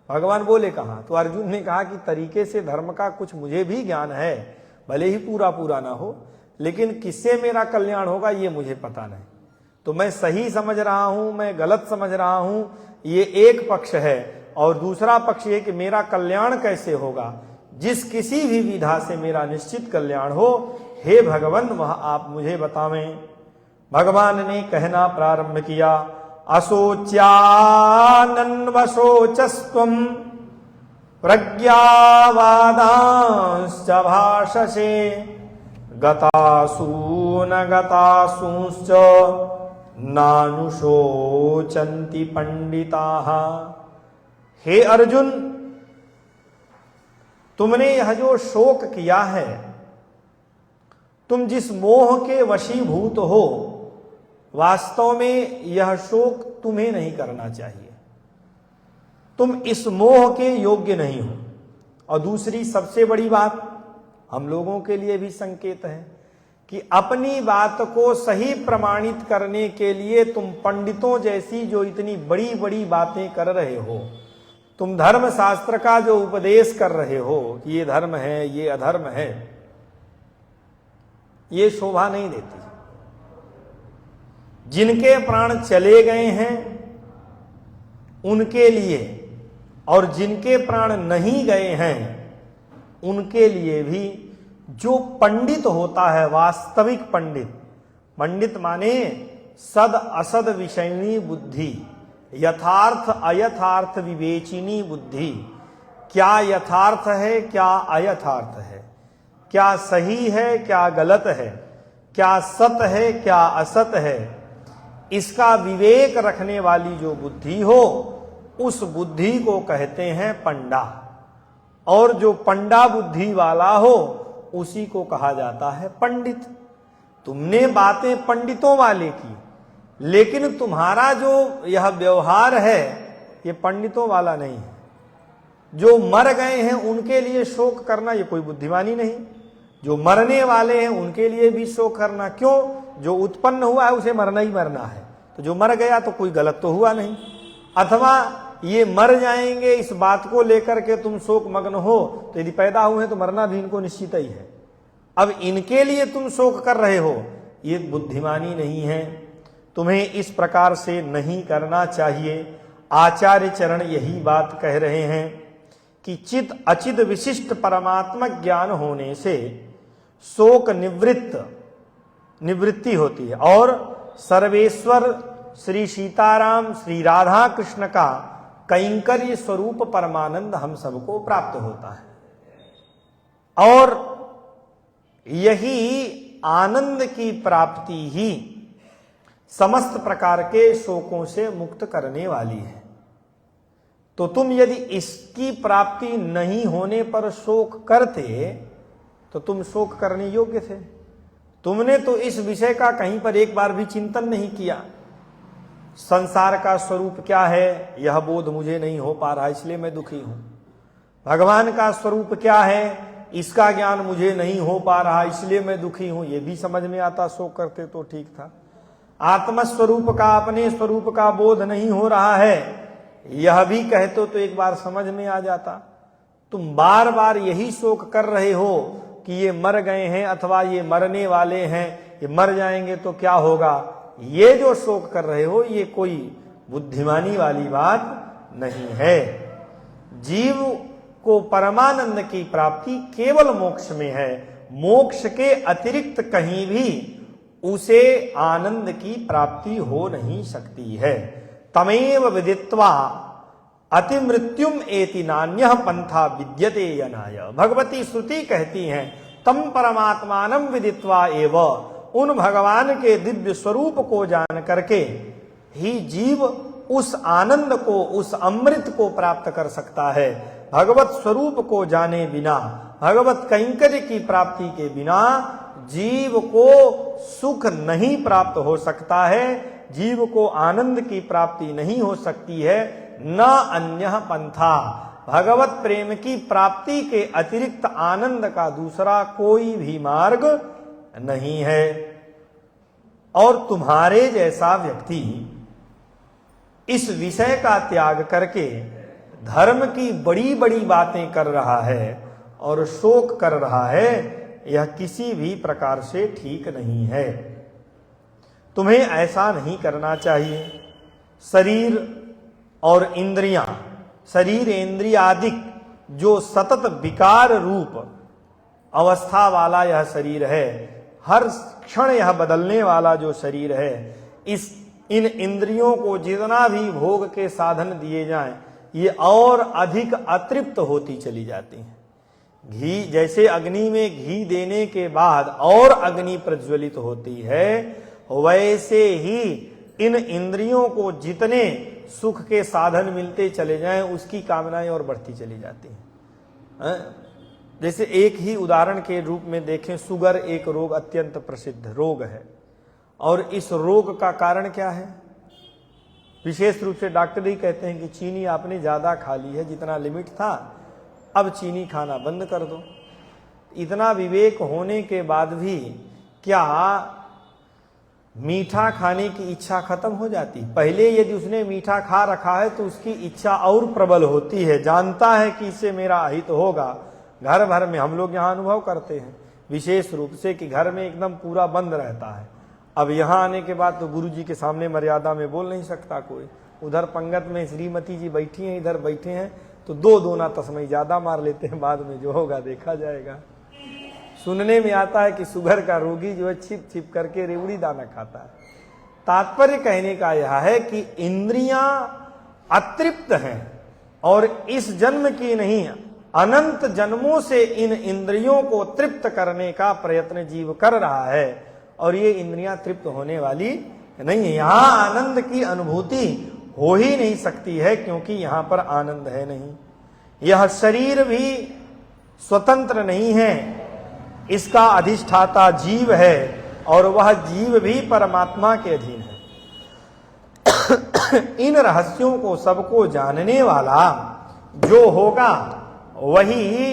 भगवान बोले कहां? तो अर्जुन ने कहा कि तरीके से धर्म का कुछ मुझे भी ज्ञान है, भले ही पूरा पूरा ना हो, लेकिन किससे मेरा कल्याण होगा ये मुझे पता नहीं। तो मैं सही समझ रहा हूं, मैं गलत समझ रहा हूं, ये एक पक्ष है। और दूसरा पक्ष ये कि मेरा कल्याण कैसे होगा, जिस किसी भी विधा से मेरा निश्चित कल्याण हो, हे भगवान वह आप मुझे बतावें। भगवान ने कहना प्रारंभ किया, अशोच्यानन्वशोचस्त्वं प्रज्ञावादांश्च भाषसे गतासून गतासूंश्च नानुशोचन्ति पंडिताः। हे अर्जुन, तुमने यह जो शोक किया है, तुम जिस मोह के वशीभूत हो, वास्तव में यह शोक तुम्हें नहीं करना चाहिए। तुम इस मोह के योग्य नहीं हो। और दूसरी सबसे बड़ी बात हम लोगों के लिए भी संकेत है कि अपनी बात को सही प्रमाणित करने के लिए तुम पंडितों जैसी जो इतनी बड़ी बड़ी बातें कर रहे हो, तुम धर्म शास्त्र का जो उपदेश कर रहे हो कि ये धर्म है ये अधर्म है, ये शोभा नहीं देती। जिनके प्राण चले गए हैं उनके लिए और जिनके प्राण नहीं गए हैं उनके लिए भी जो पंडित होता है, वास्तविक पंडित, पंडित माने सद असद विषयनी बुद्धि, यथार्थ अयथार्थ विवेचिनी बुद्धि, क्या यथार्थ है क्या अयथार्थ है, क्या सही है क्या गलत है, क्या सत है क्या असत है, इसका विवेक रखने वाली जो बुद्धि हो उस बुद्धि को कहते हैं पंडा। और जो पंडा बुद्धि वाला हो उसी को कहा जाता है पंडित। तुमने बातें पंडितों वाले की, लेकिन तुम्हारा जो यह व्यवहार है ये पंडितों वाला नहीं है। जो मर गए हैं उनके लिए शोक करना ये कोई बुद्धिमानी नहीं। जो मरने वाले हैं उनके लिए भी शोक करना क्यों? जो उत्पन्न हुआ है उसे मरना ही मरना है, तो जो मर गया तो कोई गलत तो हुआ नहीं। अथवा ये मर जाएंगे इस बात को लेकर के तुम शोक मग्न हो, तो यदि पैदा हुए तो मरना भी इनको निश्चित ही है। अब इनके लिए तुम शोक कर रहे हो, ये बुद्धिमानी नहीं है। तुम्हें इस प्रकार से नहीं करना चाहिए। आचार्य चरण यही बात कह रहे हैं कि चित अचित विशिष्ट परमात्मक ज्ञान होने से शोक निवृत्ति होती है और सर्वेश्वर श्री सीताराम श्री राधा कृष्ण का कैंकर्य स्वरूप परमानंद हम सबको प्राप्त होता है। और यही आनंद की प्राप्ति ही समस्त प्रकार के शोकों से मुक्त करने वाली है। तो तुम यदि इसकी प्राप्ति नहीं होने पर शोक करते तो तुम शोक करने योग्य थे। तुमने तो इस विषय का कहीं पर एक बार भी चिंतन नहीं किया। संसार का स्वरूप क्या है यह बोध मुझे नहीं हो पा रहा, इसलिए मैं दुखी हूं। भगवान का स्वरूप क्या है इसका ज्ञान मुझे नहीं हो पा रहा इसलिए मैं दुखी हूं, ये भी समझ में आता, शोक करते तो ठीक था। आत्मस्वरूप का, अपने स्वरूप का बोध नहीं हो रहा है, यह भी कहते तो एक बार समझ में आ जाता। तुम बार बार यही शोक कर रहे हो कि ये मर गए हैं अथवा ये मरने वाले हैं, ये मर जाएंगे तो क्या होगा, ये जो शोक कर रहे हो ये कोई बुद्धिमानी वाली बात नहीं है। जीव को परमानंद की प्राप्ति केवल मोक्ष में है, मोक्ष के अतिरिक्त कहीं भी उसे आनंद की प्राप्ति हो नहीं सकती है। तमेव विदित्वा अतिमृत्युम एति नान्यः पंथा विद्यते यनाय। भगवती श्रुति कहती हैं तम परमात्मानं विदित्वा एव, उन भगवान के दिव्य स्वरूप को जान करके ही जीव उस आनंद को, उस अमृत को प्राप्त कर सकता है। भगवत स्वरूप को जाने बिना, भगवत कैंकर्य की प्राप्ति के बिना जीव को सुख नहीं प्राप्त हो सकता है, जीव को आनंद की प्राप्ति नहीं हो सकती है। न अन्यः पंथा, भगवत प्रेम की प्राप्ति के अतिरिक्त आनंद का दूसरा कोई भी मार्ग नहीं है। और तुम्हारे जैसा व्यक्ति इस विषय का त्याग करके धर्म की बड़ी बड़ी बातें कर रहा है और शोक कर रहा है, यह किसी भी प्रकार से ठीक नहीं है। तुम्हें ऐसा नहीं करना चाहिए। शरीर और इंद्रियां, शरीर इंद्रिय आदि जो सतत विकार रूप अवस्था वाला यह शरीर है, हर क्षण यह बदलने वाला जो शरीर है, इन इंद्रियों को जितना भी भोग के साधन दिए जाएं, ये और अधिक अतृप्त होती चली जाती हैं। घी, जैसे अग्नि में घी देने के बाद और अग्नि प्रज्वलित होती है, वैसे ही इन इंद्रियों को जितने सुख के साधन मिलते चले जाएं, उसकी कामनाएं और बढ़ती चली जाती हैं। जैसे एक ही उदाहरण के रूप में देखें, शुगर एक रोग, अत्यंत प्रसिद्ध रोग है, और इस रोग का कारण क्या है? विशेष रूप से डॉक्टर ही कहते हैं कि चीनी आपने ज्यादा खा ली है, जितना लिमिट था अब चीनी खाना बंद कर दो। इतना विवेक होने के बाद भी क्या मीठा खाने की इच्छा खत्म हो जाती? पहले यदि उसने मीठा खा रखा है तो उसकी इच्छा और प्रबल होती है, जानता है कि इससे मेरा अहित होगा। घर भर में हम लोग यहाँ अनुभव करते हैं विशेष रूप से कि घर में एकदम पूरा बंद रहता है। अब यहाँ आने के बाद तो गुरु जी के सामने मर्यादा में बोल नहीं सकता कोई। उधर पंगत में श्रीमती जी बैठी हैं, इधर बैठे हैं, तो दो दोना तस्मई ज्यादा मार लेते हैं, बाद में जो होगा देखा जाएगा। सुनने में आता है कि शुगर का रोगी जो है छिप छिप करके रेवड़ी दाना खाता है। तात्पर्य कहने का यह है कि इंद्रियां अतृप्त हैं और इस जन्म की नहीं, अनंत जन्मों से इन इंद्रियों को तृप्त करने का प्रयत्न जीव कर रहा है, और ये इंद्रियां तृप्त होने वाली नहीं है। यहां आनंद की अनुभूति हो ही नहीं सकती है, क्योंकि यहां पर आनंद है नहीं। यह शरीर भी स्वतंत्र नहीं है, इसका अधिष्ठाता जीव है, और वह जीव भी परमात्मा के अधीन है। इन रहस्यों को सबको जानने वाला जो होगा वही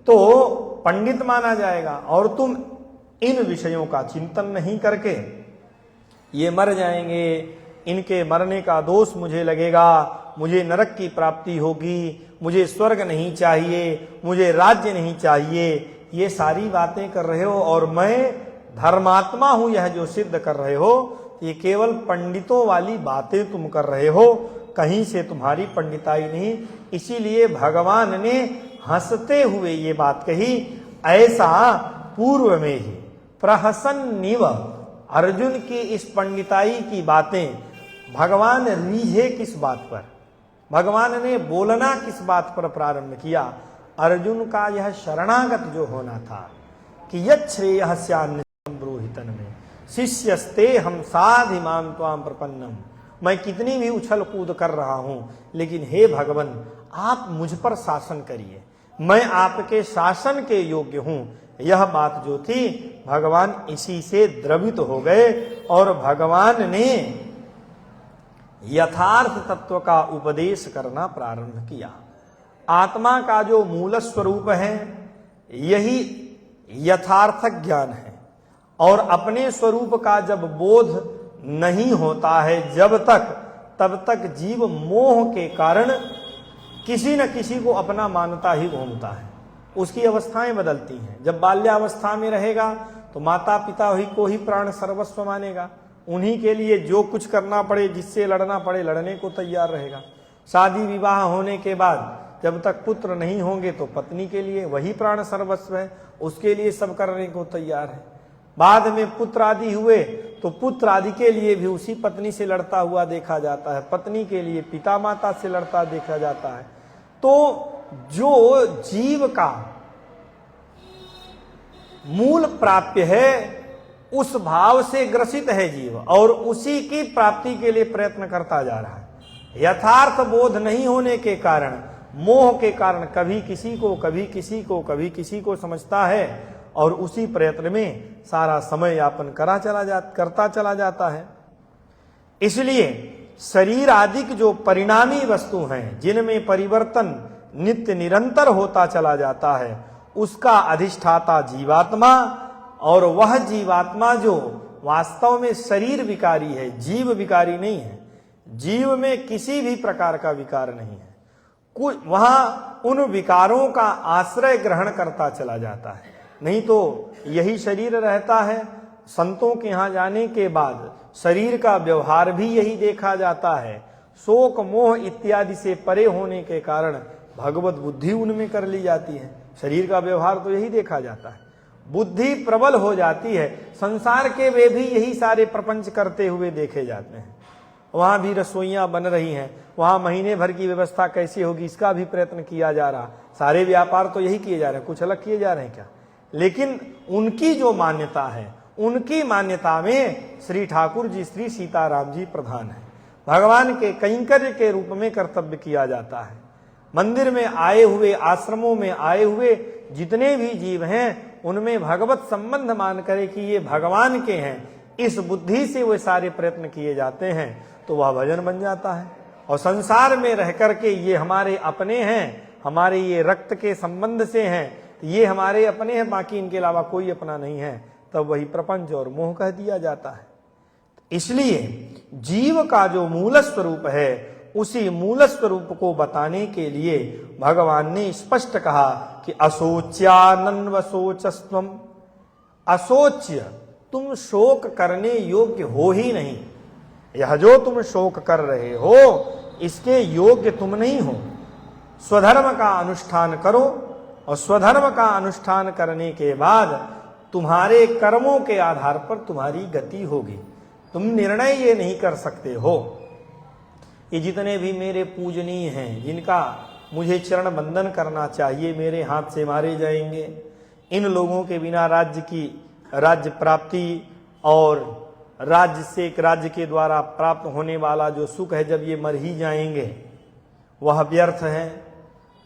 तो पंडित माना जाएगा। और तुम इन विषयों का चिंतन नहीं करके, ये मर जाएंगे, इनके मरने का दोष मुझे लगेगा, मुझे नरक की प्राप्ति होगी, मुझे स्वर्ग नहीं चाहिए, मुझे राज्य नहीं चाहिए, ये सारी बातें कर रहे हो, और मैं धर्मात्मा हूं यह जो सिद्ध कर रहे हो, ये केवल पंडितों वाली बातें तुम कर रहे हो, कहीं से तुम्हारी पंडिताई नहीं। इसीलिए भगवान ने हंसते हुए ये बात कही। ऐसा पूर्व में ही प्रहसन्निव, अर्जुन की इस पंडिताई की बातें भगवान रीझे किस बात पर, भगवान ने बोलना किस बात पर प्रारंभ किया? अर्जुन का यह शरणागत जो होना था कि यच्छ्रेयः स्यान्नित्यं ब्रूहितन में शिष्यस्ते हम साधिमां त्वां प्रपन्नम। मैं कितनी भी उछल कूद कर रहा हूं, लेकिन हे भगवान आप मुझ पर शासन करिए, मैं आपके शासन के योग्य हूं। यह बात जो थी भगवान इसी से द्रवित हो गए, और भगवान ने यथार्थ तत्व का उपदेश करना प्रारंभ किया। आत्मा का जो मूल स्वरूप है, यही यथार्थ ज्ञान है। और अपने स्वरूप का जब बोध नहीं होता है जब तक, तब तक जीव मोह के कारण किसी न किसी को अपना मानता ही घूमता है। उसकी अवस्थाएं बदलती हैं। जब बाल्यावस्था में रहेगा तो माता पिता ही को ही प्राण सर्वस्व मानेगा, उन्हीं के लिए जो कुछ करना पड़े, जिससे लड़ना पड़े लड़ने को तैयार रहेगा। शादी विवाह होने के बाद जब तक पुत्र नहीं होंगे तो पत्नी के लिए वही प्राण सर्वस्व है, उसके लिए सब करने को तैयार है। बाद में पुत्र आदि हुए तो पुत्र आदि के लिए भी उसी पत्नी से लड़ता हुआ देखा जाता है, पत्नी के लिए पिता माता से लड़ता देखा जाता है। तो जो जीव का मूल प्राप्य है उस भाव से ग्रसित है जीव, और उसी की प्राप्ति के लिए प्रयत्न करता जा रहा है। यथार्थ बोध नहीं होने के कारण, मोह के कारण कभी किसी को कभी किसी को कभी किसी को समझता है, और उसी प्रयत्न में सारा समय यापन करता चला जाता है। इसलिए शरीर आदि की जो परिणामी वस्तु हैं, जिनमें परिवर्तन नित्य निरंतर होता चला जाता है, उसका अधिष्ठाता जीवात्मा, और वह जीवात्मा जो वास्तव में शरीर विकारी है, जीव विकारी नहीं है। जीव में किसी भी प्रकार का विकार नहीं है, वहां उन विकारों का आश्रय ग्रहण करता चला जाता है। नहीं तो यही शरीर रहता है। संतों के यहाँ जाने के बाद शरीर का व्यवहार भी यही देखा जाता है। शोक मोह इत्यादि से परे होने के कारण भगवत बुद्धि उनमें कर ली जाती है। शरीर का व्यवहार तो यही देखा जाता है। बुद्धि प्रबल हो जाती है। संसार के वे भी यही सारे प्रपंच करते हुए देखे जाते हैं। वहां भी रसोइयां बन रही हैं, वहां महीने भर की व्यवस्था कैसे होगी इसका भी प्रयत्न किया जा रहा। सारे व्यापार तो यही किए जा रहे हैं, कुछ अलग किए जा रहे हैं क्या? लेकिन उनकी जो मान्यता है, उनकी मान्यता में श्री ठाकुर जी, श्री सीताराम जी प्रधान है। भगवान के कैंकर्य के रूप में कर्तव्य किया जाता है। मंदिर में आए हुए, आश्रमों में आए हुए जितने भी जीव हैं, उनमें भगवत संबंध मान करे कि ये भगवान के हैं, इस बुद्धि से वे सारे प्रयत्न किए जाते हैं, तो वह भजन बन जाता है। और संसार में रह करके ये हमारे अपने हैं, हमारे ये रक्त के संबंध से हैं, ये हमारे अपने हैं, बाकी इनके अलावा कोई अपना नहीं है, तब वही प्रपंच और मोह कह दिया जाता है। इसलिए जीव का जो मूल स्वरूप है, उसी मूल स्वरूप को बताने के लिए भगवान ने स्पष्ट कहा कि अशोच्यानन्वशोचस्त्वम, अशोच्य, तुम शोक करने योग्य हो ही नहीं। यह जो तुम शोक कर रहे हो इसके योग्य तुम नहीं हो। स्वधर्म का अनुष्ठान करो, और स्वधर्म का अनुष्ठान करने के बाद तुम्हारे कर्मों के आधार पर तुम्हारी गति होगी। तुम निर्णय ये नहीं कर सकते हो ये जितने भी मेरे पूजनीय हैं, जिनका मुझे चरण बंदन करना चाहिए, मेरे हाथ से मारे जाएंगे, इन लोगों के बिना राज्य प्राप्ति और राज्य के द्वारा प्राप्त होने वाला जो सुख है, जब ये मर ही जाएंगे वह व्यर्थ है।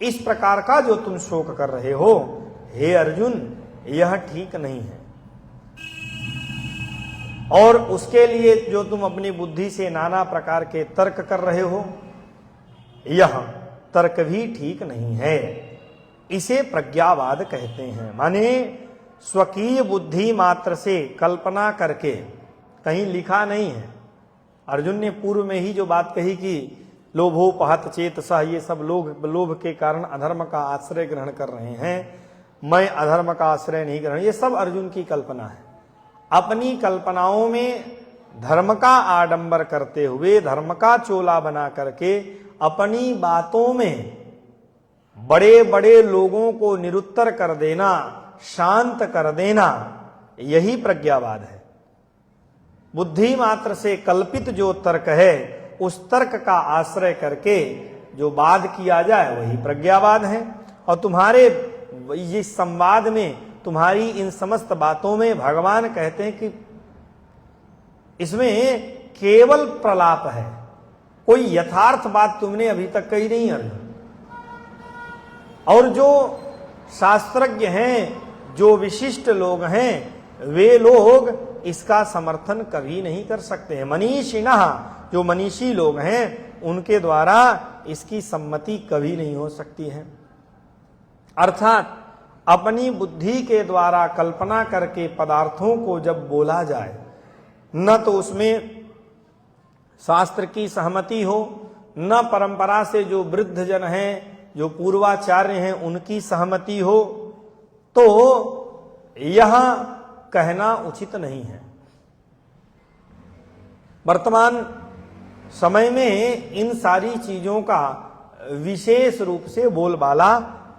इस प्रकार का जो तुम शोक कर रहे हो, हे अर्जुन, यह ठीक नहीं है। और उसके लिए जो तुम अपनी बुद्धि से नाना प्रकार के तर्क कर रहे हो, यह तर्क भी ठीक नहीं है। इसे प्रज्ञावाद कहते हैं। माने स्वकीय बुद्धि मात्र से कल्पना करके, कहीं लिखा नहीं है। अर्जुन ने पूर्व में ही जो बात कही कि लोभोपहत चेतसः, ये सब लोभ के कारण अधर्म का आश्रय ग्रहण कर रहे हैं, मैं अधर्म का आश्रय नहीं ग्रहण, ये सब अर्जुन की कल्पना है। अपनी कल्पनाओं में धर्म का आडंबर करते हुए, धर्म का चोला बना करके अपनी बातों में बड़े बड़े लोगों को निरुत्तर कर देना, शांत कर देना, यही प्रज्ञावाद है। बुद्धि मात्र से कल्पित जो तर्क है, उस तर्क का आश्रय करके जो वाद किया जाए वही प्रज्ञावाद है। और तुम्हारे इस संवाद में, तुम्हारी इन समस्त बातों में भगवान कहते हैं कि इसमें केवल प्रलाप है, कोई यथार्थ बात तुमने अभी तक कही नहीं अर्जुन। और जो शास्त्रज्ञ हैं, जो विशिष्ट लोग हैं, वे लोग इसका समर्थन कभी नहीं कर सकते हैं। मनीषिणः, जो मनीषी लोग हैं, उनके द्वारा इसकी सम्मति कभी नहीं हो सकती है। अर्थात अपनी बुद्धि के द्वारा कल्पना करके पदार्थों को जब बोला जाए, न तो उसमें शास्त्र की सहमति हो, न परंपरा से जो वृद्ध जन हैं, जो पूर्वाचार्य हैं, उनकी सहमति हो, तो यह कहना उचित नहीं है। वर्तमान समय में इन सारी चीजों का विशेष रूप से बोलबाला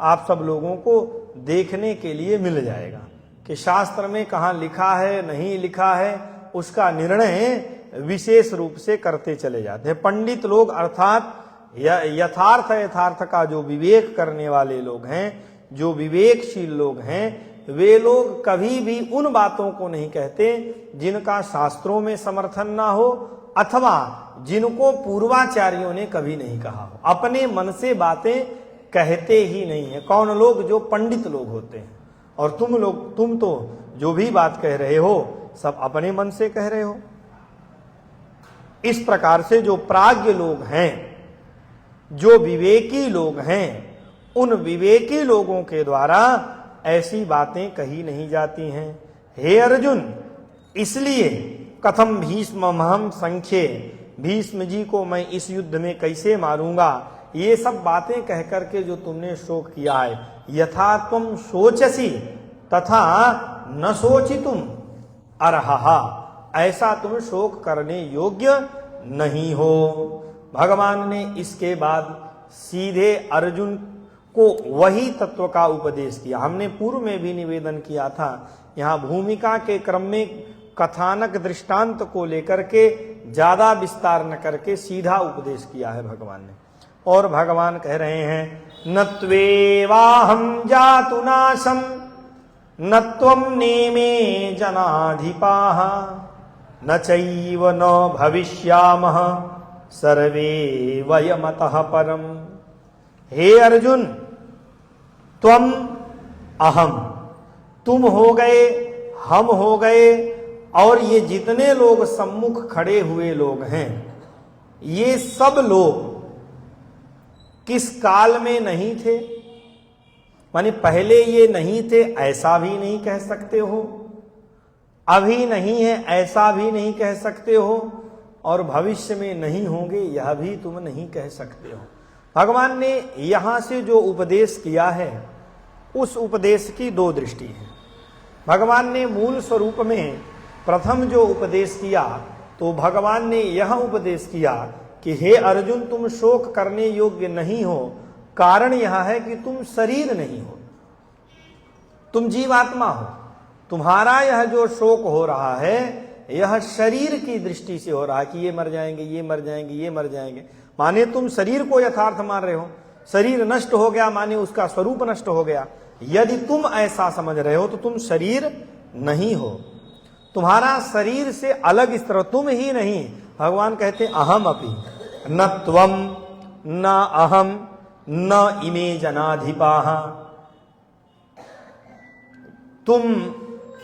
आप सब लोगों को देखने के लिए मिल जाएगा कि शास्त्र में कहाँ लिखा है, नहीं लिखा है, उसका निर्णय विशेष रूप से करते चले जाते हैं। पंडित लोग अर्थात यथार्थ का जो विवेक करने वाले लोग हैं, जो विवेकशील लोग हैं, वे लोग कभी भी उन बातों को नहीं कहते जिनका शास्त्रों में समर्थन ना हो अथवा जिनको पूर्वाचार्यों ने कभी नहीं कहा हो। अपने मन से बातें कहते ही नहीं है। कौन लोग? जो पंडित लोग होते हैं। और तुम तो जो भी बात कह रहे हो सब अपने मन से कह रहे हो। इस प्रकार से जो प्राज्ञ लोग हैं, जो विवेकी लोग हैं, उन विवेकी लोगों के द्वारा ऐसी बातें कही नहीं जाती हैं। हे अर्जुन, इसलिए कथम भीष्महम संख्ये, भीष्म जी को मैं इस युद्ध में कैसे मारूंगा, ये सब बातें कह करके जो तुमने शोक किया है, यथा तुम सोचसी तथा न सोचितुम अर्हा, ऐसा तुम शोक करने योग्य नहीं हो। भगवान ने इसके बाद सीधे अर्जुन को वही तत्व का उपदेश किया। हमने पूर्व में भी निवेदन किया था, यहाँ भूमिका के क्रम में कथानक दृष्टांत को लेकर के ज्यादा विस्तार न करके सीधा उपदेश किया है भगवान ने। और भगवान कह रहे हैं, न त्वेवाहं जातु नाशं न त्वं नेमे जनाधिपाः न चैव न भविष्यामः सर्वे वयमतः परम। हे अर्जुन, त्वम अहम, तुम हो गए, हम हो गए, और ये जितने लोग सम्मुख खड़े हुए लोग हैं, ये सब लोग किस काल में नहीं थे? माने पहले ये नहीं थे ऐसा भी नहीं कह सकते हो, अभी नहीं है ऐसा भी नहीं कह सकते हो, और भविष्य में नहीं होंगे यह भी तुम नहीं कह सकते हो। भगवान ने यहां से जो उपदेश किया है, उस उपदेश की दो दृष्टि है। भगवान ने मूल स्वरूप में प्रथम जो उपदेश किया, तो भगवान ने यह उपदेश किया कि हे अर्जुन, तुम शोक करने योग्य नहीं हो। कारण यह है कि तुम शरीर नहीं हो, तुम जीवात्मा हो। तुम्हारा यह जो शोक हो रहा है, यह शरीर की दृष्टि से हो रहा है कि ये मर जाएंगे, ये मर जाएंगे, ये मर जाएंगे। माने तुम शरीर को यथार्थ मान रहे हो। शरीर नष्ट हो गया माने उसका स्वरूप नष्ट हो गया। यदि तुम ऐसा समझ रहे हो तो तुम शरीर नहीं हो, तुम्हारा शरीर से अलग इस तरह तुम ही नहीं। भगवान कहते अहम अपि न त्वम न अहम न इमे जनाधिपाः, तुम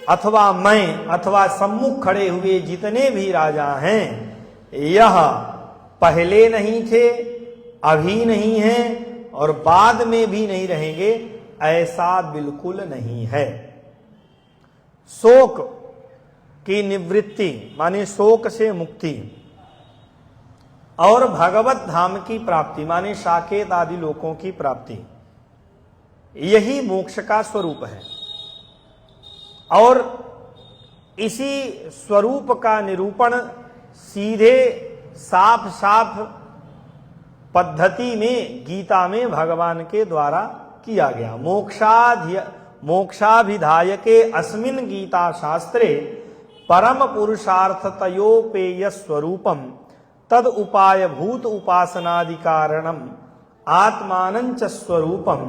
अथवा मैं अथवा सम्मुख खड़े हुए जितने भी राजा हैं, यह पहले नहीं थे, अभी नहीं हैं और बाद में भी नहीं रहेंगे, ऐसा बिल्कुल नहीं है। शोक की निवृत्ति माने शोक से मुक्ति और भगवत धाम की प्राप्ति माने साकेत आदि लोकों की प्राप्ति, यही मोक्ष का स्वरूप है। और इसी स्वरूप का निरूपण सीधे साफ साफ पद्धति में गीता में भगवान के द्वारा किया गया। मोक्षाभिधायके अस्मिन् गीता शास्त्रे परम पुरुषार्थ तयोपेय स्वरूपम तद उपाय भूत उपासनादि कारणम आत्मानं च स्वरूपम।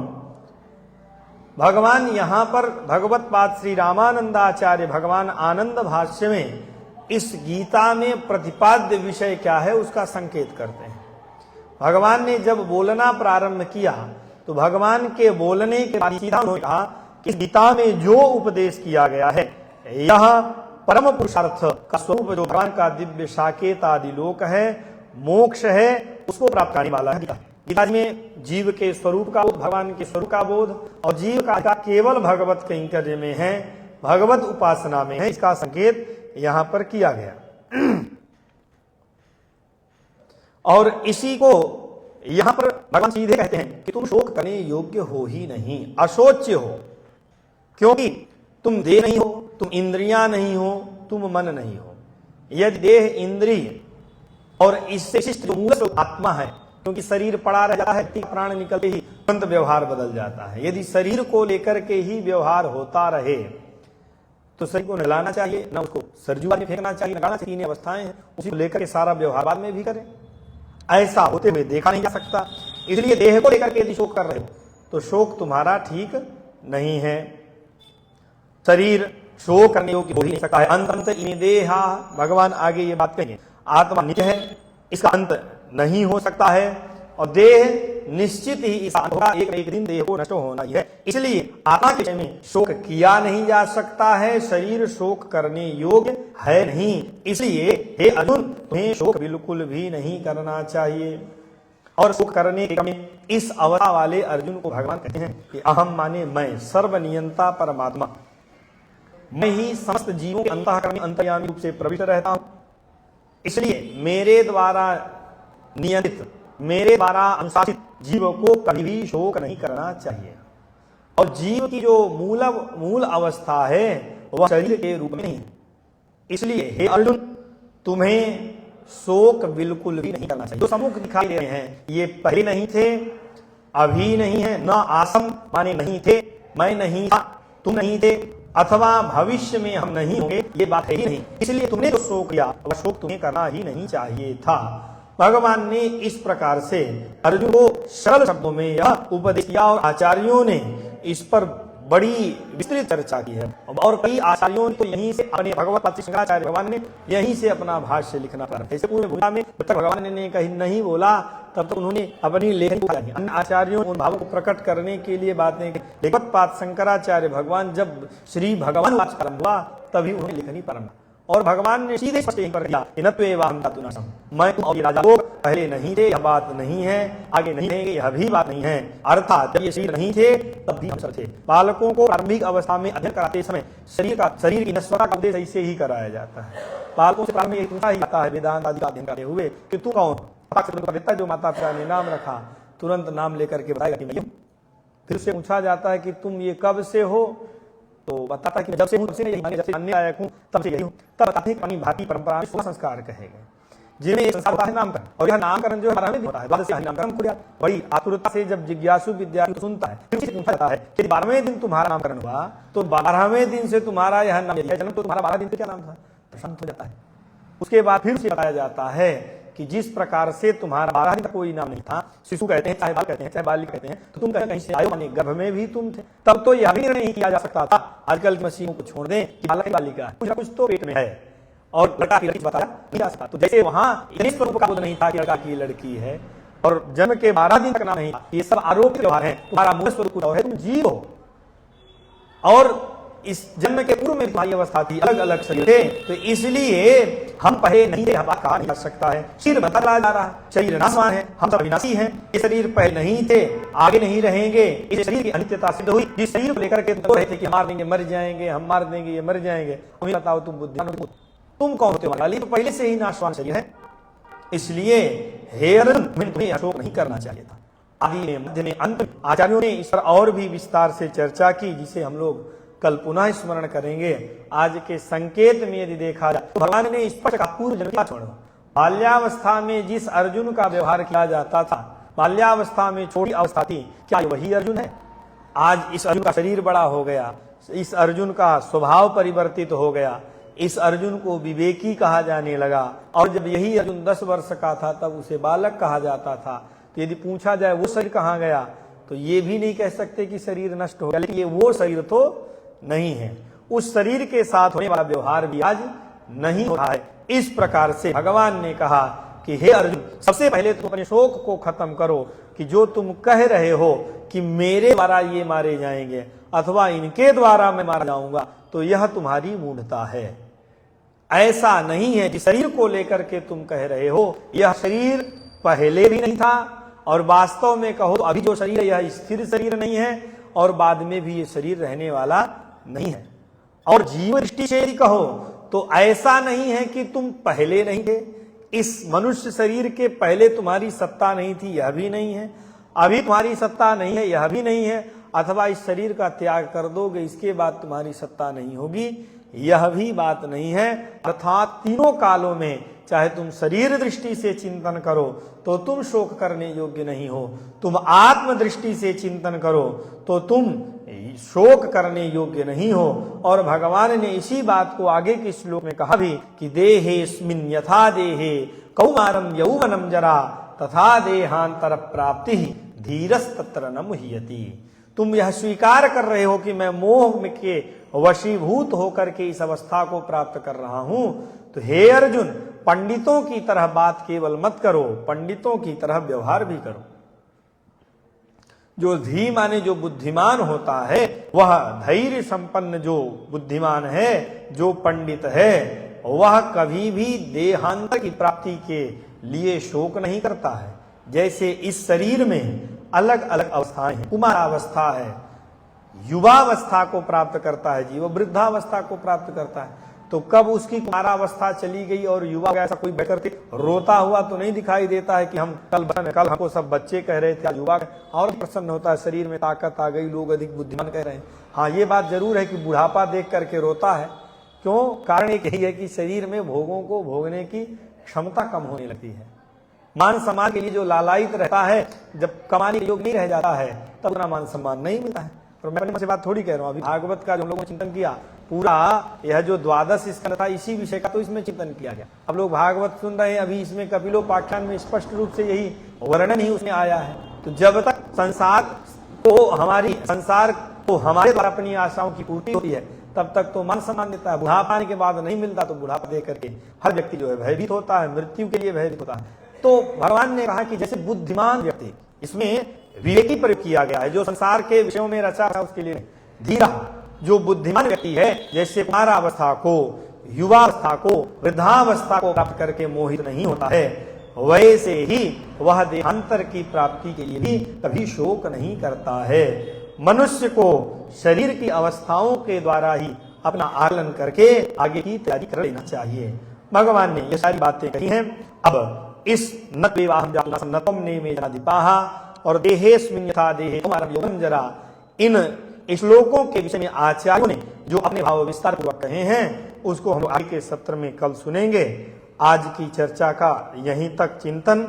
भगवान यहां पर भगवत पाद श्री रामानंदाचार्य भगवान आनंद भाष्य में इस गीता में प्रतिपाद्य विषय क्या है उसका संकेत करते हैं। भगवान ने जब बोलना प्रारंभ किया तो भगवान के बोलने के बाद सीधा उन्होंने कहा कि गीता में जो उपदेश किया गया है, यह परम पुरुषार्थ का स्वरूप जो भगवान का दिव्य साकेत आदि लोक है, मोक्ष है, उसको प्राप्त करने वाला है। गीता में जीव के स्वरूप का बोध, भगवान के स्वरूप का बोध और जीव का केवल भगवत कैंकर्य में है, भगवत उपासना में है, इसका संकेत यहां पर किया गया। और इसी को यहां पर भगवान सीधे कहते हैं कि तुम शोक करने योग्य हो ही नहीं, अशोच्य हो, क्योंकि तुम देह नहीं हो, तुम इंद्रियां नहीं हो, तुम मन नहीं हो। यदि देह, इंद्रिय और इससे शिष्ट जो मूल आत्मा है, क्योंकि शरीर पड़ा रह जाता है, प्राण निकलते ही तुरंत व्यवहार बदल जाता है। यदि शरीर को लेकर के ही व्यवहार होता रहे तो शरीर को नहलाना चाहिए, ना उसको सरजू में फेंकना चाहिए, नगाना चाहिए। तीन अवस्थाएं हैं, उसी को लेकर के सारा व्यवहार बाद में भी करें। ऐसा होते हुए देखा नहीं जा सकता। इसलिए देह को लेकर के यदि शोक कर रहे हो तो शोक तुम्हारा ठीक नहीं है। शरीर शोक करने योग्य हो ही नहीं सकता है। अंत इन्हें देहा, भगवान आगे ये बात कहेंगे, आत्मा नित्य है, इसका अंत नहीं हो सकता है, और देह निश्चित ही इसका अंत होगा, एक न एक दिन देह को नष्ट होना ही है। इसलिए आत्मा के विषय में शोक किया नहीं जा सकता है। शरीर शोक करने योग्य है नहीं, इसलिए हे अर्जुन तुम्हें शोक बिल्कुल भी नहीं करना चाहिए। और शोक करने के में इस अवस्था वाले अर्जुन को भगवान कहते हैं कि अहम माने मैं, सर्वनियंता परमात्मा, मैं ही समस्त जीवों के अंतःकरण में अंतर्यामी रूप से प्रविष्ट रहता हूं। इसलिए मेरे द्वारा नियंत्रित, मेरे द्वारा अनुशासित जीव को कभी भी शोक नहीं करना चाहिए। और जीव की जो मूल अवस्था है वह शरीर के रूप में नहीं। इसलिए हे अर्जुन तुम्हें शोक बिल्कुल भी नहीं करना चाहिए। जो सम्मुख दिखाई दे रहे हैं ये पहले नहीं थे, अभी नहीं है, न आसम माने नहीं थे, मैं नहीं था, तुम नहीं थे, अथवा भविष्य में हम नहीं होंगे, ये बात है ही नहीं। इसलिए तुमने जो शोक किया वह शोक तुम्हें करना ही नहीं चाहिए था। भगवान ने इस प्रकार से अर्जुन को सरल शब्दों में यह उपदेश किया और आचार्यों ने इस पर बड़ी विस्तृत चर्चा की है। और कई आचार्यों ने तो यहीं से अपने भगवत शंकराचार्य भगवान ने यहीं से अपना भाष्य लिखना प्रारंभ किया। पूर्व भूमिका में जब तक भगवान ने कहीं नहीं बोला तब तक उन्होंने अपनी लेखनी अन्य आचार्यों उन भावों को प्रकट करने के लिए बातें की। भगवत्पाद शंकराचार्य भगवान जब श्री भगवान वाच प्रारंभ हुआ तभी उन्होंने लिखनी प्रारंभ, और भगवान ने सीधे स्पष्ट कर दिया, मैं तुम और ये राजा लोग पहले नहीं थे, यह बात नहीं है, आगे नहीं रहेंगे, यह भी बात नहीं है। अर्थात जब ये शरीर नहीं थे तब भी हम सब थे। बालकों को प्रारंभिक अवस्था में अध्ययन कराते समय शरीर की नश्वरता का उपदेश ऐसे ही कराया जाता है। बालकों से प्रारंभ में पूछा ही जाता है वेदांत आदि का अध्ययन करते हुए कि तू कौन, देता जो माता पिता ने नाम रखा तुरंत नाम लेकर के बताएगा कि मैं हूं। फिर उससे पूछा जाता है कि तुम ये कब से हो, तो बताता कि जब से हूं, जब से जानने लायक हूं, तब से यही हूं। तब बताते हैं कि भाती परंपरा में 16 संस्कार कहे गए, जिनमें एक संस्कार होता है नामकरण, और यह नामकरण जो है 12वें दिन होता है। द्वादशी नामकरण खुद बड़ी आतुरता से जब जिज्ञासु विद्यार्थी सुनता है फिर पूछा जाता है कि 12वें दिन तुम्हारा नामकरण हुआ तो 12वें दिन से तुम्हारा यह नाम जन्म, तो तुम्हारा 12 दिन से क्या नाम था, प्रशांत हो जाता है। उसके बाद फिर उसे बताया जाता है कि जिस प्रकार से तुम्हारा 12 दिन तक कोई नाम नहीं था, शिशु कहते हैं, चाहे बाल कहते हैं, चाहे बालिका कहते हैं, तो तुम कहीं से आयो, माने गर्भ में भी तुम थे, तब तो यह भी निर्णय नहीं किया जा सकता था। आजकल मशीनों को छोड़ दें कि बालक बालिका कुछ तो पेट में है और लड़का की लड़की बताया नहीं जा सकता। तो जैसे वहां इतने स्वरूप का बोध नहीं था कि लड़का की लड़की है और जन्म के 12 दिन तक नाम नहीं, ये सब आरोप व्यवहार है। तुम्हारा मूल स्वरूप है, तुम जीव हो, और इस जन्म के पूर्व में तुम्हारी अवस्था थी, अलग अलग शरीर थे, तो इसलिए हम पहले नहीं थे, हम बात कहा नहीं जा सकता है। शरीर बदला जा रहा, शरीर नाशवान है, हम सब विनाशी हैं। ये शरीर पहले नहीं थे, आगे नहीं रहेंगे, इस शरीर की अनित्यता सिद्ध हुई। जिस शरीर को लेकर के तुम रहे थे कि मार देंगे, मर जाएंगे, हम मार देंगे, ये मर जाएंगे, तुम्हें बताओ तुम बुद्धिमान हो, तुम कौन होते हो? तो पहले से ही नाशवान शरीर है। इसलिए हे अर्जुन तुम्हें अशोक नहीं करना चाहिए था। आदि में, मध्य में, अंत में आचार्यों ने इस पर और भी विस्तार से चर्चा की, जिसे हम लोग कल पुनः स्मरण करेंगे। आज के संकेत में यदि देखा जाए तो भगवान ने स्पष्ट कहा पूर्व जन्म का छोड़ो। बाल्यावस्था में जिस अर्जुन का व्यवहार किया जाता था, बाल्यावस्था में छोटी अवस्था थी, क्या वही अर्जुन है? आज इस अर्जुन का शरीर बड़ा हो गया, इस अर्जुन का स्वभाव परिवर्तित हो गया, इस अर्जुन को विवेकी कहा जाने लगा। और जब यही अर्जुन 10 वर्ष का था तब उसे बालक कहा जाता था। तो यदि पूछा जाए वो शरीर कहाँ गया, तो ये भी नहीं कह सकते कि शरीर नष्ट हो गया, लेकिन ये वो शरीर तो नहीं है। उस शरीर के साथ होने वाला व्यवहार भी आज नहीं होता है। इस प्रकार से भगवान ने कहा कि हे अर्जुन, सबसे पहले तुम अपने शोक को खत्म करो कि जो तुम कह रहे हो कि मेरे द्वारा ये मारे जाएंगे अथवा इनके द्वारा मैं मारा जाऊंगा, तो यह तुम्हारी मूढ़ता है। ऐसा नहीं है। जिस शरीर को लेकर के तुम कह रहे हो, यह शरीर पहले भी नहीं था, और वास्तव में कहो तो अभी जो शरीर है यह स्थिर शरीर नहीं है और बाद में भी ये शरीर रहने वाला नहीं है। और जीव दृष्टि से यदि कहो तो ऐसा नहीं है कि तुम पहले नहीं थे, इस मनुष्य शरीर के पहले तुम्हारी सत्ता नहीं थी, यह भी नहीं है, अभी तुम्हारी सत्ता नहीं है, यह भी नहीं है, अथवा इस शरीर का त्याग कर दोगे इसके बाद तुम्हारी सत्ता नहीं होगी, यह भी बात नहीं है। अर्थात तीनों कालों में चाहे तुम शरीर दृष्टि से चिंतन करो तो तुम शोक करने योग्य नहीं हो, तुम आत्म दृष्टि से चिंतन करो तो तुम शोक करने योग्य नहीं हो। और भगवान ने इसी बात को आगे के श्लोक में कहा भी कि देहेस्मिन् यथा देहे कौमारम यौवनम जरा तथा देहांतर प्राप्ति धीरस्तत्र न मुह्यति। तुम यह स्वीकार कर रहे हो कि मैं मोह के वशीभूत होकर के इस अवस्था को प्राप्त कर रहा हूं, तो हे अर्जुन पंडितों की तरह बात केवल मत करो, पंडितों की तरह व्यवहार भी करो। जो धी माने जो बुद्धिमान होता है, वह धैर्य संपन्न जो बुद्धिमान है, जो पंडित है, वह कभी भी देहांत की प्राप्ति के लिए शोक नहीं करता है। जैसे इस शरीर में अलग अलग अवस्थाएं हैं, कुमारावस्था है, युवावस्था को प्राप्त करता है जीव, वृद्धावस्था को प्राप्त करता है, तो कब उसकी कुमारावस्था चली गई और युवा ऐसा कोई बैठकर के रोता हुआ तो नहीं दिखाई देता है कि हम कल हमको सब बच्चे कह रहे थे, युवा और प्रसन्न होता है, शरीर में ताकत आ गई, लोग अधिक बुद्धिमान कह रहे हैं। हाँ, ये बात जरूर है कि बुढ़ापा देख करके रोता है। क्यों? कारण एक यही है कि शरीर में भोगों को भोगने की क्षमता कम होने लगती है। मान सम्मान के लिए जो लालायित रहता है, जब कमाने के योग नहीं रह जाता है तब उतना मान सम्मान नहीं मिलता है। और मैं अपने से बात थोड़ी कह रहा हूँ, अभी भागवत का जो हम लोगों ने चिंतन किया, पूरा यह जो 12 स्कंद था इसी विषय का तो इसमें चिंतन किया गया। अब लोग भागवत सुन रहे हैं, अभी इसमें कपिलोपाख्यान में स्पष्ट रूप से यही वर्णन ही उसमें आया है। तो जब तक संसार को हमारे द्वारा अपनी आशाओं की पूर्ति होती है तब तक तो मान सम्मान देता है। बुढ़ापा आने के बाद नहीं मिलता तो बुढ़ापा दे करके हर व्यक्ति जो है भयभीत होता है, मृत्यु के लिए भयभीत होता है। तो भगवान ने कहा कि जैसे बुद्धिमान व्यक्ति, इसमें विवेकी प्रयोग किया गया है, जो संसार के विषयों में रचा है उसके लिए, धीरा जो बुद्धिमान व्यक्ति है, जैसे कुमारावस्था को, युवावस्था को, वृद्धावस्था को प्राप्त करके मोहित नहीं होता है, वैसे ही वह देहांतर की प्राप्ति के लिए भी कभी शोक नहीं करता है। मनुष्य को शरीर की अवस्थाओं के द्वारा ही अपना आकलन करके आगे की तैयारी कर लेना चाहिए। भगवान ने ये सारी बातें कही हैं। अब इस नत विवाहम जातुना सन्नतम नेमे जनाधिपाहा और देहेस्मिन् यथा देहे कौमारम यौवनम जरा, इन श्लोकों के विषय में आचार्यों ने जो अपने भाव विस्तार पूर्वक कहे हैं उसको हम आगे के सत्र में कल सुनेंगे। आज की चर्चा का यहीं तक चिंतन,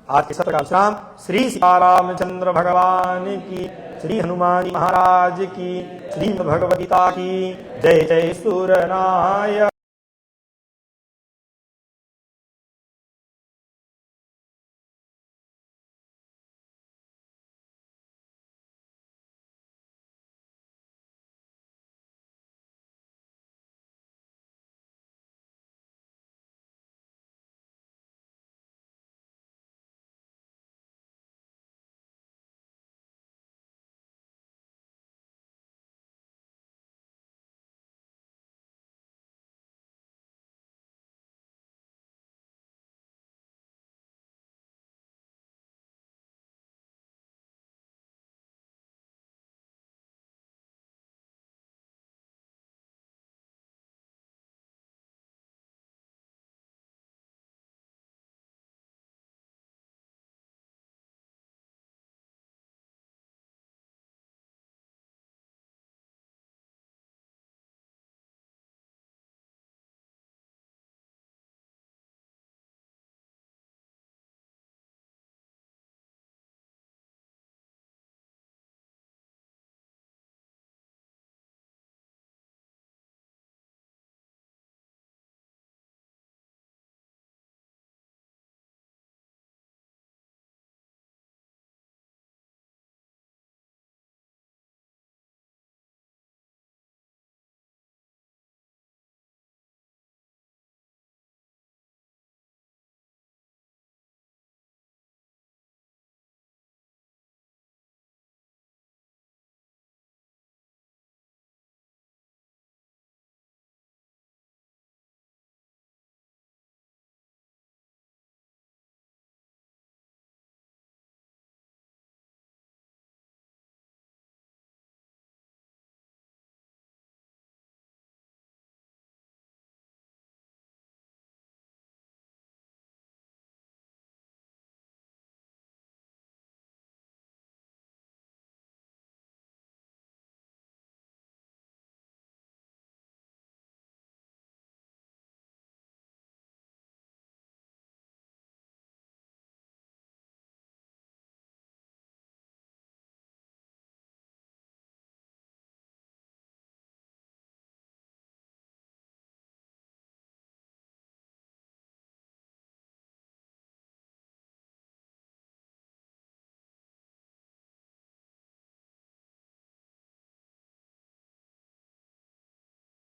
आज के सत्र का विश्राम। श्री सीतारामचंद्र भगवान की, श्री हनुमान महाराज की, श्री भगवद गीता की जय। जय सूरनारायण।